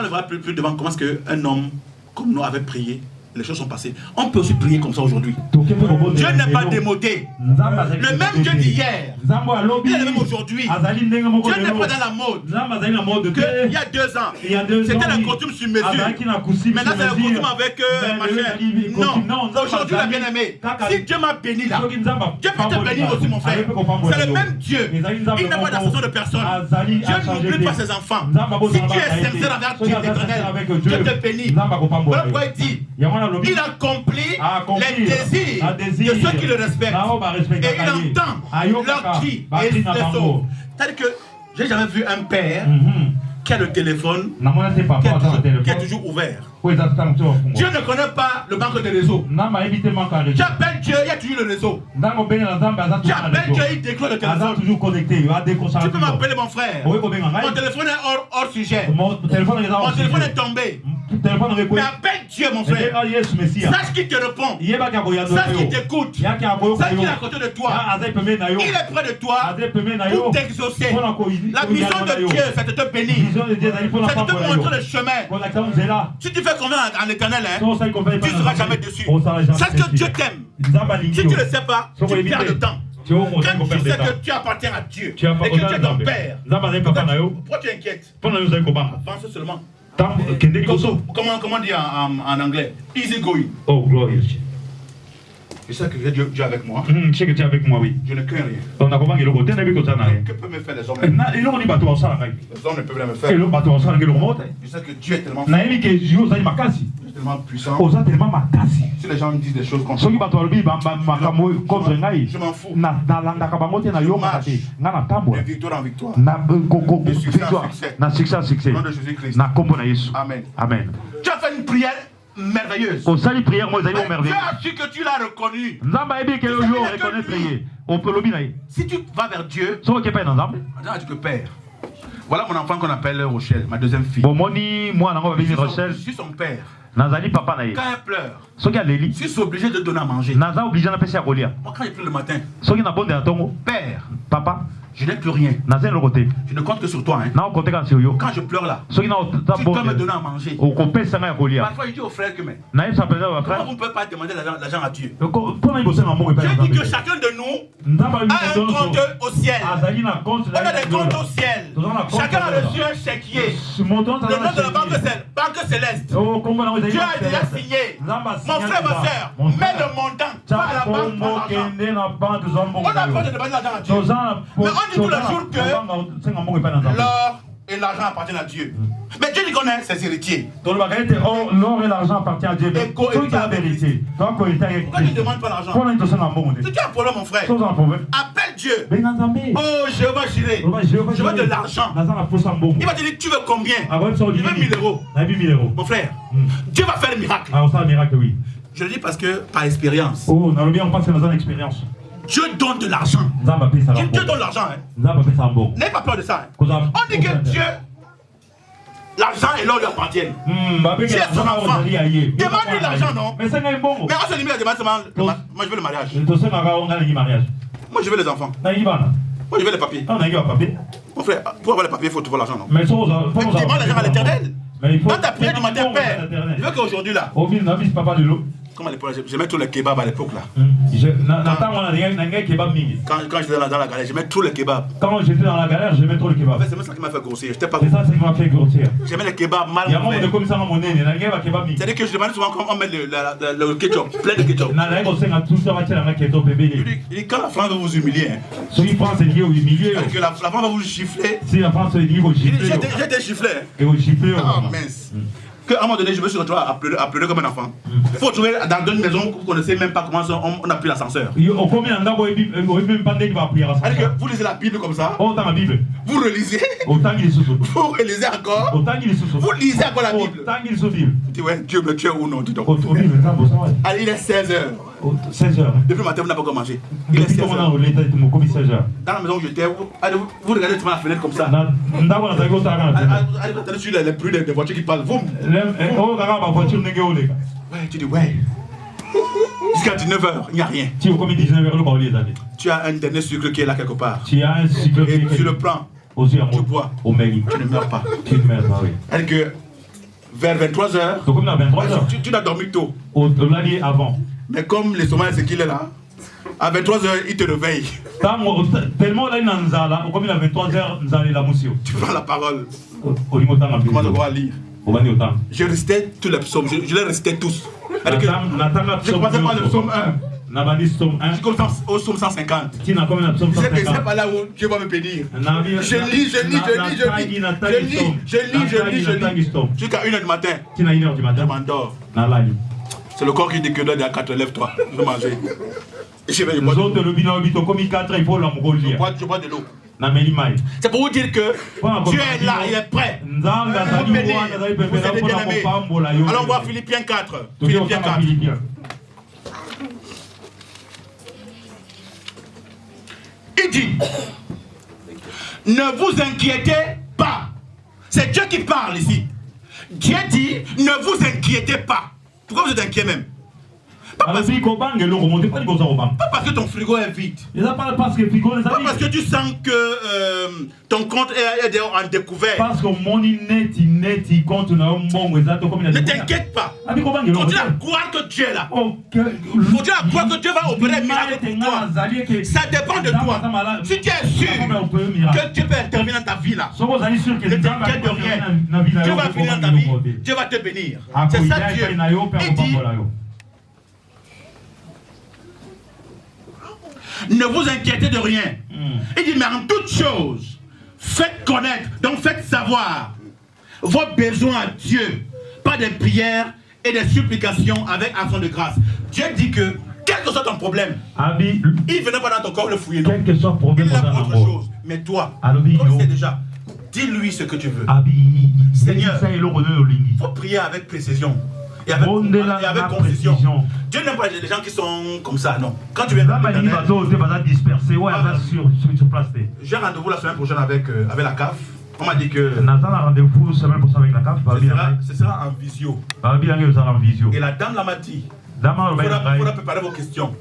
verra plus devant comment est-ce qu'un homme comme nous avait prié. Les choses sont passées. On peut aussi prier comme ça aujourd'hui. Dieu n'est pas démodé. Le même Dieu d'hier, il est le même aujourd'hui. Dieu n'est pas dans la mode. Il y a 2 ans, c'était la coutume sur mesure. Maintenant, c'est la coutume avec machin. Non, aujourd'hui, la bien-aimée, si Dieu m'a béni là, Dieu peut te bénir aussi, mon frère. C'est le même Dieu. Il n'a pas d'acception de personne. Dieu n'oublie pas ses enfants. Si tu es sincère avec Dieu éternel, Dieu te bénit. Voilà pourquoi il dit. Il accomplit les désirs de ceux qui le respectent. Et il entend leur cri et les sauve. C'est-à-dire que j'ai jamais vu un père qui a le téléphone, namona te qui papa aza na est téléphone toujours ouvert. oyo eza ntango to Dieu bafungo ne connaît pas le manque de réseau. nzambe ayebi te manka Tu réseau appelles Dieu, il y a toujours le réseau. ntango obengela nzambe aza Tu toujours na appelles Dieu, réseau il décroche le aza téléphone. toujours connecté Tu adécrochaka peux m'appeler mon frère. okoki kobenga Mon ngai téléphone est hors sujet. mon téléphone eza Mon téléphone est tombé. téléphone Mais ekwe appelle Dieu, mon frère. ebenga yesu mesia Sache qu'il te répond. yebaki akoyanza Sache qu'il yo t'écoute. yaki akoyoka Sache qu'il est à yo côté de toi. aza pembeni na yo Il est près de toi aza pembeni na yo pour t'exaucer. mpona La mission de Dieu, c'est de te bénir. vision de Dieu ezali mpona C'est de te pambola yo montrer le chemin. kolakisa nzela Si tu fais confiance en l'éternel, so osali confiance tu ne seras jamais déçu. osala jamais Sache que déçu. Dieu t'aime. nzambe alingi Si yo tu ne le sais pas, Soko tu yebi perds te. le temps. Tu osali Quand koperdre tu sais temps que tu appartiens à Dieu tu as et que tu es ton nzambe père, nzambe azali papa na yo pourquoi tu inquiètes? mpona yo ozali kobanga Avance seulement. kende liboso Comment dire en anglais? Easy going. oh glorious Je sais que Dieu est avec moi. je sais que tu es avec moi oui Je ne crains rien. donc nakobanga eloko te nayebi kozala na ye Que peuvent me faire les hommes? eloko ni bato basala ngai Les hommes ne peuvent rien me faire. eloko bato basala ngai eloko moko te Je sais que Dieu est tellement nayebi ke yo ozali makasi tellement puissant. oza telema makasi Si les gens me disent des choses comme ça, soki bato balobi makambo contre ngai je m'en fous. nalandaka bango te nayokaka te ngai De natambola victoire en victoire. na succès en victoire succès. na succès en succès Au nom de Jésus-Christ. na kombo na yesu Amen. amen Tu as fait une prière merveilleuse. osali prière mo ezali Mais mo Dieu merveilleux a su que tu l'as reconnu. nzambe ayebi ke yo reconnaître ye opelobi na ye Si tu vas vers Dieu, soki okepai na nzambe attends, tu que père. Voilà mon enfant qu'on appelle Rochelle, ma deuxième fille. bomoni mwana yango Je babini suis son- rochelle je suis son père. nazali papa na ye Quand elle pleure, soki aleli je suis obligé de donner à manger. naza oblige napesi ya kolia Moi, quand il pleut le matin, soki nabondela ntongo père, papa je n'ai plus rien. naza eloko te Je ne compte que sur toi. Hein. naokoteka na yo Quand je pleure là, soki tu dois me donner naotabondela à manger. okopesa ngai ya kolia Parfois, je dis aux frères que mais nayebisa mpenza comment bafrère vous ne pouvez pas demander l'argent à Dieu? mpona ibosenga moko epai na Je dis que nzambe chacun de nous nzambe a un compte au ciel. azali na compte On a des comptes au ciel. Chacun a reçu un chéquier. moto Le nom de la banque céleste. Dieu a déjà signé. Mon frère, ma soeur, mets le montant. Va à la banque pour l'argent. On n'a pas de demander l'argent à Dieu. Mais on dit tous les jours que l'or et l'argent appartiennent à Dieu. Mais Dieu dit qu'on est ses héritiers. l'or et l'argent appartiennent à Dieu. C'est la vérité. Pourquoi tu ne demandes pas l'argent? Si tu as un problème, mon frère, appelle Dieu. Oh, Jéhovah Jireh, je veux de l'argent. Il va te dire, tu veux combien? Je veux 1000 euros. Mon frère, Dieu va faire le miracle. Je le dis parce que, par expérience, Dieu donne de l'argent. Dieu donne l'argent. Hein. N'ayez pas peur de ça. Hein. On dit que Dieu, l'argent et l'or lui appartiennent. Tu es son enfant. Demande-lui l'argent, non? Mais on se limite à demander seulement. Moi, je veux le mariage. Moi, je veux les enfants. Moi, je veux les papiers. Mon frère, pour avoir les papiers, il faut trouver l'argent, non? Mais demande l'argent à l'éternel. Mais il faut. Dans ta prière du matin, Père, je veux qu'aujourd'hui, là, comme à l'époque, je mets tous les kebabs à l'époque, là. Quand j'étais dans la galère, je mets tous les kebabs. Quand j'étais dans la galère, j'aimais trop le En kebab. fait, c'est même ça qui m'a fait grossir. J'étais pas C'est ça qui m'a fait grossir. J'aimais les kebabs mal Il y a un moment faits. de comme ça, mon nez, il y a un kebab. C'est-à-dire que je demandais souvent comment on met le ketchup, plein de ketchup. Il dit, quand la France va vous humilier, hein, Celui qui pense lié au milieu. c'est-à-dire que la France va vous gifler. Si la France est liée au Il dit, gifler. j'ai été giflé. Hein. Et au gifler. Ah mince. Qu'à un moment donné, je me suis retrouvé à pleurer comme un enfant. Il faut trouver dans une maison que vous ne connaissez même pas comment on a pris l'ascenseur. Au combien d'endroits même pas qui va prier à C'est-à-dire que vous lisez la Bible comme ça, Autant la Bible. vous relisez, Autant qu'il est sous. vous relisez encore, Autant qu'il est sous. vous lisez encore la Bible. Autant qu'il est sous Bible. Tu dis, ouais, Dieu me tue ou non, dis donc. Au Bible, ça, pour ça. Allez, il est 16h. 16h. Depuis le matin, vous n'avez pas encore mangé. Il est Depuis qu'on a 16h. roulé, mon commis 16h. Dans la maison où j'étais, vous regardez devant la fenêtre comme ça. Ndako na tago ta kana. Allez, vous attendez sur les bruits des voitures qui passent. Vous. Oh, kaka ba voiture ndenge ole. Ouais, tu dis, ouais. Jusqu'à 19h, il n'y a rien. Tu es comme 19h le bauli les Tu as un dernier sucre qui est là quelque part. Tu as un sucre Et tu le prends. aussi à Tu bois. au mairie. Tu ne meurs pas. Tu ne meurs pas, oui. C'est-à-dire que vers 23h, Donc comme à 23h. tu dois dormir tôt. On l'a dit avant. Mais comme l'estomac c'est qu'il est là, à 23h, il te réveille. Tellement là, il comme il a 23h, nous allons la moussio. Tu prends la parole. Au niveau temps, Comment on va lire? au bani au temps. Je récitais tous les psaumes. Je les récitais tous. C'est-à-dire que je commençais par le psaume 1. Nabani psaume 1. Je commence au psaume 150. Qui n'a combien de psaume Je sais que 150? c'est pas là où Dieu va me bénir. Je lis. Jusqu'à 1h du matin. Qui n'a 1h du Je matin? m'endors. Nalani. C'est le corps qui dit que là, il y a 4, lève-toi. Je vais manger. Et je vais Nous autres, le bilan habite comme 4, il faut la je bois de l'eau. C'est pour vous dire que Dieu est là, il est prêt. Pour bénir, vous aider, bien-aimés. Allons voir Philippiens 4. Philippiens 4. Il dit, ne vous inquiétez pas. C'est Dieu qui parle ici. Dieu dit, ne vous inquiétez pas. Pourquoi vous êtes inquiet même? Pas parce que ton frigo est vide. Pas parce que tu sens que ton compte est en découvert. Ne t'inquiète pas. Continue à croire que Dieu est là. Continue à croire que Dieu va opérer un miracle pour toi. Ça dépend de toi. Si tu es sûr que Dieu peut intervenir dans ta vie là, ne t'inquiète de rien. Dieu va finir dans ta vie. Dieu va te bénir. C'est ça Dieu. Il dit, ne vous inquiétez de rien. Il dit, mais en toute chose, faites connaître, donc faites savoir vos besoins à Dieu, pas des prières et des supplications avec action de grâce. Dieu dit que, quel que soit ton problème, il ne venait pas dans ton corps le fouiller, non. Il a pour autre chose. Mais toi, comme tu sais déjà, dis-lui ce que tu veux. Seigneur, il faut prier avec précision. Et avec confusion. Dieu n'aime pas les gens qui sont comme ça, non. Quand tu viens j'ai rendez-vous la semaine prochaine avec la CAF. On m'a dit que ce sera en visio. Et la dame m'a dit, il faudra préparer vos questions.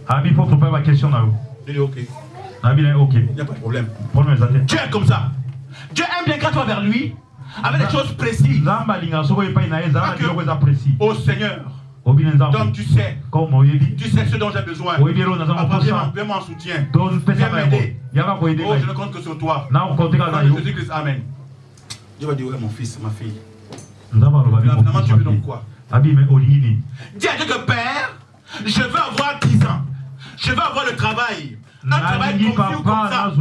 J'ai dit ok. Il n'y a pas de problème. Dieu est comme ça. Dieu aime bien quand tu vas vers lui avec des choses précises. Oh Seigneur, donc tu sais ce dont j'ai besoin. Viens m'en soutien. Viens m'aider. Oh, je ne compte que sur toi. Jésus-Christ, amen. Dieu va dire, ouais, mon fils, ma fille. Finalement, tu veux donc quoi? Dis à Dieu que Père, je veux avoir 10 ans. Je veux avoir le travail. Un travail confus comme ça.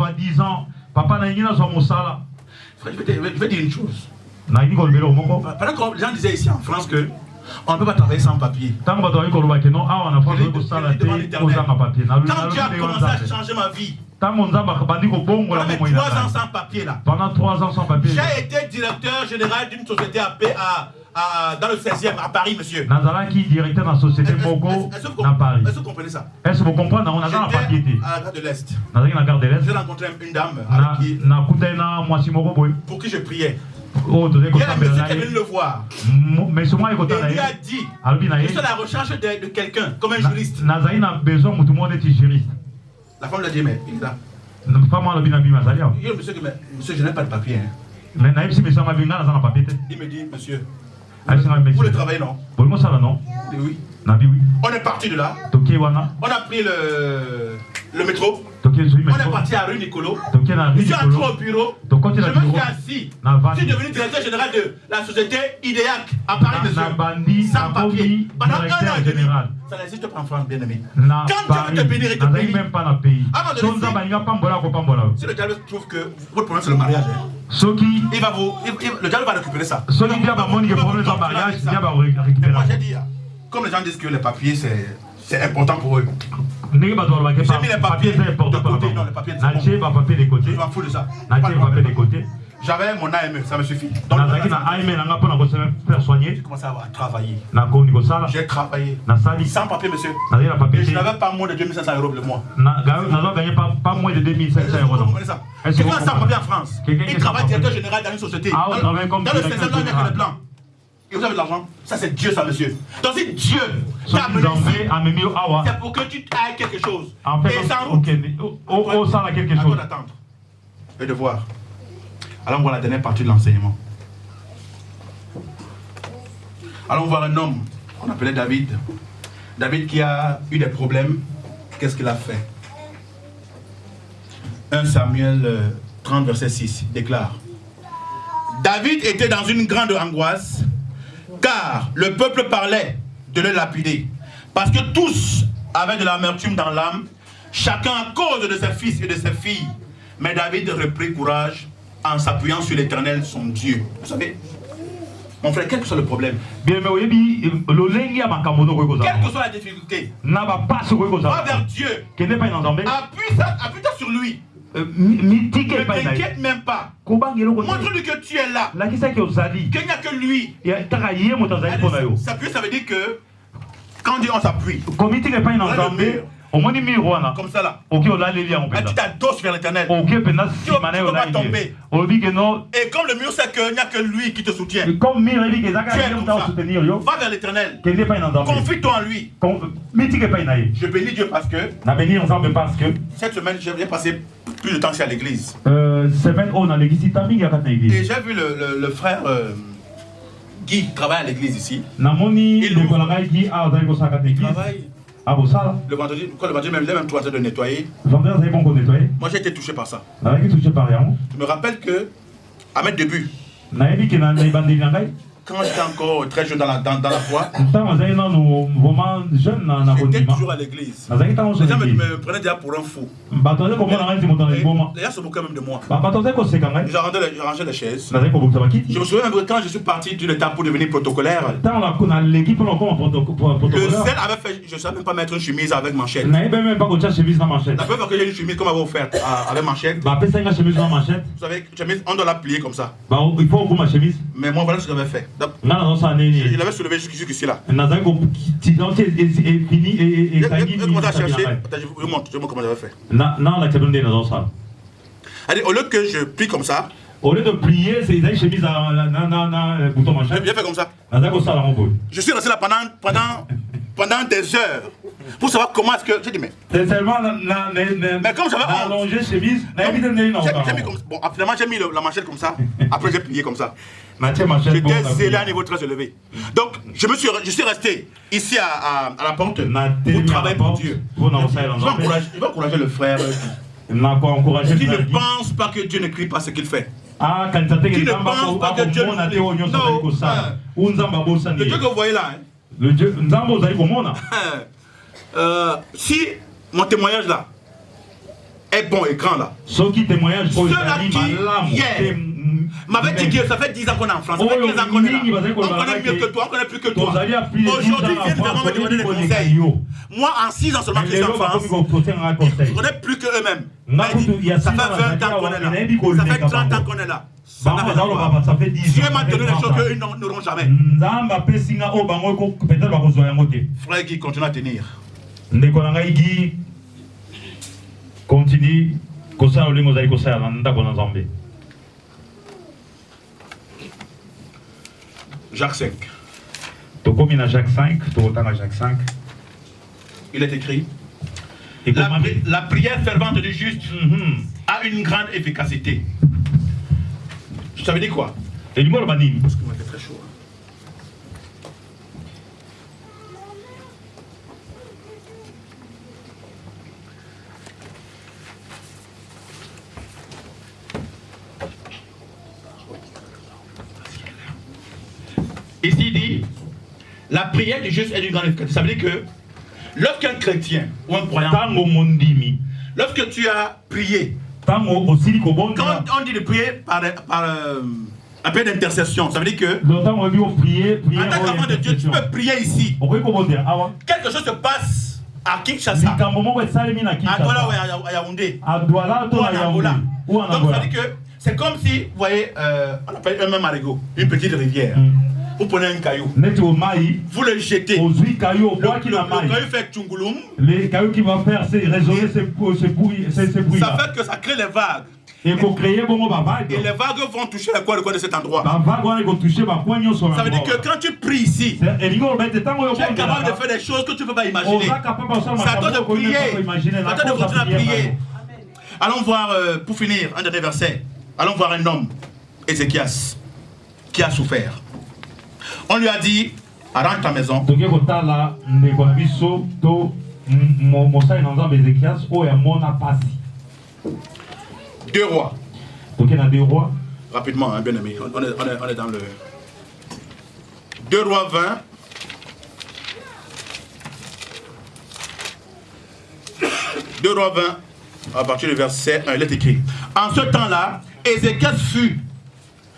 Frère, je vais dire une chose. Pendant que les gens disaient ici en France que on ne peut pas travailler sans papier. Quand Dieu a commencé à changer ma vie, pendant 3 ans sans papier là. J'ai été directeur général d'une société dans le 16e à Paris, monsieur. Est-ce que vous comprenez ça? J'étais à la gare de l'Est. J'ai rencontré une dame pour qui je priais. Il y a un monsieur qui est venu le voir. Et il lui a dit, je suis à la recherche de quelqu'un, comme un juriste. La femme lui a dit, mais il est là. Il dit, monsieur, je n'ai pas de papier. Il me dit, monsieur, vous le travaillez, non? Il dit, oui. On est parti de là. On a pris le métro. On est parti à rue Nicolo. Je suis entré au bureau. Je me suis assis. Je suis devenu directeur général de la société IDEAC à Paris, monsieur. Sans papier. Pendant 1 an et demi. Ça n'existe pas en France, bien aimé. Quand Dieu veut te bénir et te bénir, si le diable trouve que votre problème c'est le mariage, le diable va récupérer ça. Mais moi j'ai dit, comme les gens disent que les papiers c'est important pour eux. J'ai mis les papiers de côté. Non, les papiers de côté. Je m'en fous de ça. J'avais mon AME, ça me suffit. Donc, j'ai commencé à travailler. J'ai travaillé. Sans papier, monsieur. Et je n'avais pas moins de 2500 € le mois. C'est quoi sans papier en France? Il travaille directeur général dans une société. Dans le 16e, il n'y a que les blancs. Et vous avez de l'argent? Ça c'est Dieu, ça, monsieur. Donc si Dieu t'a amené ici, c'est pour que tu ailles quelque chose. Et sans route. Attends d'attendre. Et de voir. Allons voir la dernière partie de l'enseignement. Allons voir un homme qu'on appelait David. David qui a eu des problèmes. Qu'est-ce qu'il a fait? 1 Samuel 30, verset 6 déclare: David était dans une grande angoisse, car le peuple parlait de le lapider, parce que tous avaient de l'amertume dans l'âme, chacun à cause de ses fils et de ses filles. Mais David reprit courage en s'appuyant sur l'Éternel, son Dieu. Vous savez, mon frère, quel que soit le problème, quelle que soit la difficulté, va vers Dieu, appuie-toi sur lui. Ne t'inquiète même pas. Montre-lui que tu es là. Qu'il n'y a que lui. S'appuyer, ça veut dire que quand on dit on s'appuie, comme ça là, tu t'adosses vers l'éternel. Tu ne peux pas tomber. Et comme le mur sait qu'il n'y a que lui qui te soutient, tu es comme ça. Va vers l'éternel. Confie-toi en lui. Je bénis Dieu parce que cette semaine, j'ai passé plus de temps ici à l'église. Et j'ai vu le frère Guy travaille à l'église ici. Il travaille. Le vendredi, même, il est même en train de nettoyer. Moi j'ai été touché par ça. Je me rappelle que, à mes débuts, quand j'étais encore très jeune dans la foi, j'étais toujours à l'église. Les gens me prenaient déjà pour un fou. Les gens se moquaient même de moi. J'arrangeais les chaises. Je me souviens même quand je suis parti d'une étape pour devenir protocolaire. Le sel avait fait, je ne savais même pas mettre une chemise avec manchette. La première fois que j'ai une chemise qu'on m'avait offerte avec manchette, vous savez, chemise, on doit la plier comme ça. Mais moi voilà ce que j'avais fait. Il avait soulevé jusqu'ici là. Je commence à chercher. Je vous montre comment j'avais fait. Allez, au lieu que je plie comme ça, au lieu de plier, c'est une chemise à bouton manchette. J'ai fait comme ça. Je suis resté là pendant des heures pour savoir comment est-ce que. J'ai dit, mais comme j'avais allongé chemise, j'ai mis comme. Bon, finalement, j'ai mis la manchette comme ça. Après, j'ai plié comme ça. J'étais zélé à un niveau très élevé. Donc, je suis resté ici à la porte pour travailler pour Dieu. Je vais encourager le frère qui ne pense pas que Dieu ne crie pas ce qu'il fait. Qui ne pense pas que Dieu ne crie. Non, le Dieu que vous voyez là, si mon témoignage là est bon et grand là, ceux qui hier m'avait dit que ça fait 10 ans qu'on est en France, ça fait 15 ans qu'on est là, on connaît mieux que toi, on connaît plus que toi. Aujourd'hui, ils viennent vraiment me demander des conseils. Moi, en 6 ans seulement que je suis en France, je connais plus qu'eux-mêmes. Ça fait 20 ans qu'on est là, ça fait 30 ans qu'on est là. Dieu m'a donné des choses qu'eux n'auront jamais. Frère Guy, continue à tenir. Continue. Jacques 5. Jacques 5. Il est écrit. La prière fervente du juste a une grande efficacité. Ça veut dire quoi? Et du moins, parce qu'il m'a fait très chaud. Ici, il dit la prière du juste est d'une grande efficacité. Ça veut dire que lorsqu'un chrétien ou un croyant, lorsque tu as prié, quand on dit de prier par un peu d'intercession, ça veut dire que en tant qu'enfant de Dieu, tu peux prier ici. Quelque chose se passe à Kinshasa, à Douala ou à Yaoundé, ou en Angola. Donc ça veut dire que c'est comme si, vous voyez, on appelle un même arigot, une petite rivière. Vous prenez un caillou, vous le jetez, le caillou fait tchungulum, les cailloux qui vont faire c'est résonner ces bruits. Ça fait que ça crée les vagues. Et les vagues vont toucher le coin de cet endroit. Ça veut dire que quand tu pries ici, tu es capable de faire des choses que tu ne peux pas imaginer. Ça doit de prier, ça doit de continuer à prier. Allons voir, pour finir, un dernier verset. Allons voir un homme, Ézéchias, qui a souffert. On lui a dit, arrange ta maison. 2 rois. Rapidement, hein, bien aimé. On est dans le 2 rois 20. Deux rois 20, à partir du verset 1, il est écrit. En ce temps-là, Ézéchias fut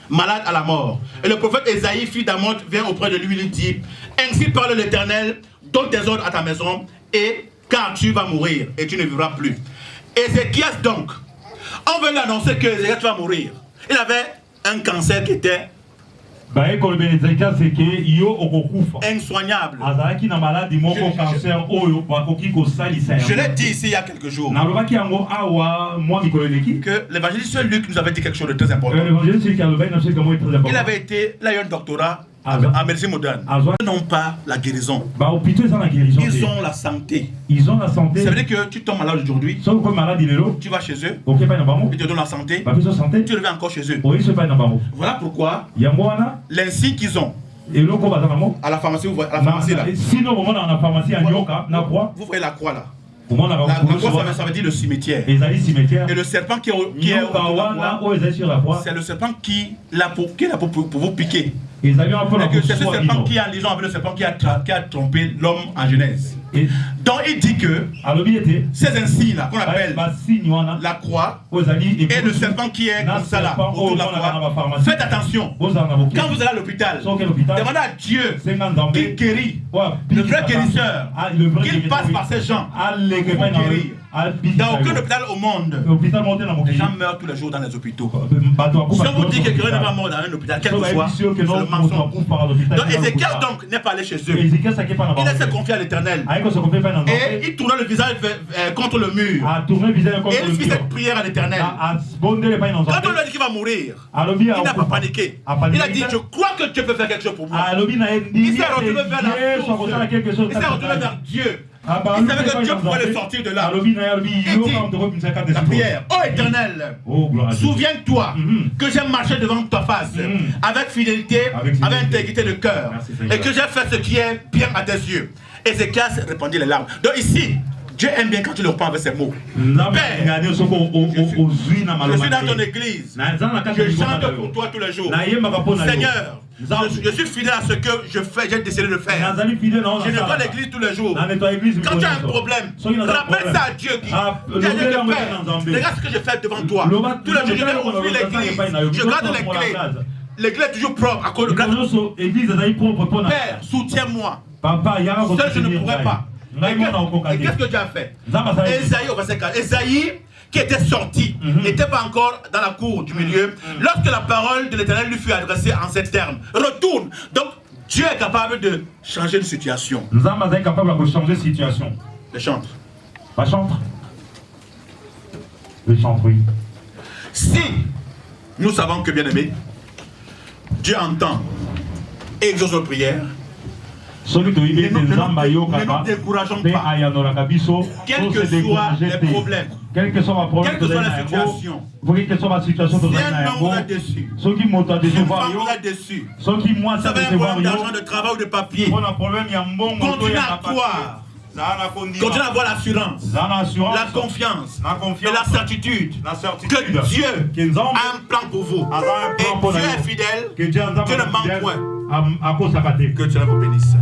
malade à la mort. Et le prophète Ésaïe, fils d'Amoz, vient auprès de lui et lui dit, ainsi parle l'Éternel, donne tes ordres à ta maison, et car tu vas mourir et tu ne vivras plus. Ézéchias donc On veut lui annoncer que Ézéchias va mourir. Il avait un cancer qui était insoignable. Je l'ai dit ici il y a quelques jours que l'évangéliste Luc nous avait dit quelque chose de très important. Il avait été, là il y a un doctorat en médecine moderne. Ils n'ont pas la guérison. Ils ont la santé. Ça veut dire que tu tombes malade aujourd'hui, tu vas chez eux, ils te donnent la santé, tu reviens encore chez eux. Voilà pourquoi l'insigne qu'ils ont à la pharmacie, vous voyez, à la pharmacie là. Vous voyez la croix là. La croix, ça veut dire le cimetière. Et le serpent qui est sur la croix, c'est le serpent qui est là pour vous piquer. C'est ce serpent qui a liaison avec le serpent qui a trompé l'homme en Genèse. Donc il dit que ces insignes-là qu'on appelle la croix et le serpent qui est comme ça là, autour de la croix, faites attention. Quand vous allez à l'hôpital, demandez à Dieu qui guérit, le vrai guérisseur, qu'il passe par ces gens pour guérir. Dans aucun hôpital au monde, les gens meurent tous les jours dans les hôpitaux. Si on vous dit que quelqu'un n'est pas mort dans un hôpital, quel que soit, c'est le mensonge. Donc Ézéchias n'est pas allé chez eux. Il s'est confié à l'Éternel. Et il tournait le visage contre le mur. Et il fit cette prière à l'Éternel. Quand on lui a dit qu'il va mourir, il n'a pas paniqué. Il a dit, je crois que Dieu peut faire quelque chose pour moi. Il s'est retourné vers la source. Il s'est retourné vers Dieu. Il savait que Dieu pouvait le sortir de là. Il dit, la prière, ô Éternel, souviens-toi que j'ai marché devant ta face avec fidélité, avec intégrité de cœur, et que j'ai fait ce qui est bien à tes yeux. Ézéchias répandit les larmes. Donc ici, Dieu aime bien quand tu le reprends avec ses mots. Père, je suis dans ton église. Je chante pour toi tous les jours. Seigneur, je suis fidèle à ce que je fais, j'ai décidé de faire. Je nettoie l'église tous les jours. Quand tu as un problème, rappelle ça à Dieu qui regarde ce que je fais devant toi. Tous les jours, je vais ouvrir l'église. Je garde les clés. L'église est toujours propre à cause de Père, soutiens-moi. Seul je ne pourrais pas. Et qu'est-ce que Dieu a fait? Ésaïe au verset 4. Ésaïe, qui était sorti, n'était pas encore dans la cour du milieu, lorsque la parole de l'Éternel lui fut adressée en ces termes. Retourne. Donc, Dieu est capable de changer de situation. Le chantre. Pas chantre. Le chantre, oui. Si nous savons que, bien aimé, Dieu entend et exauce nos prières, ne nous décourageons pas. Quels que soient les problèmes, quelle que soit la situation, si un homme vous a déçu, si une femme vous a déçu, vous avez un problème d'argent, de travail ou de papier, continuez à croire. Continuez à avoir l'assurance, la confiance et la certitude que Dieu a un plan pour vous. Et Dieu est fidèle, Dieu ne manque point. Que Dieu vous bénisse.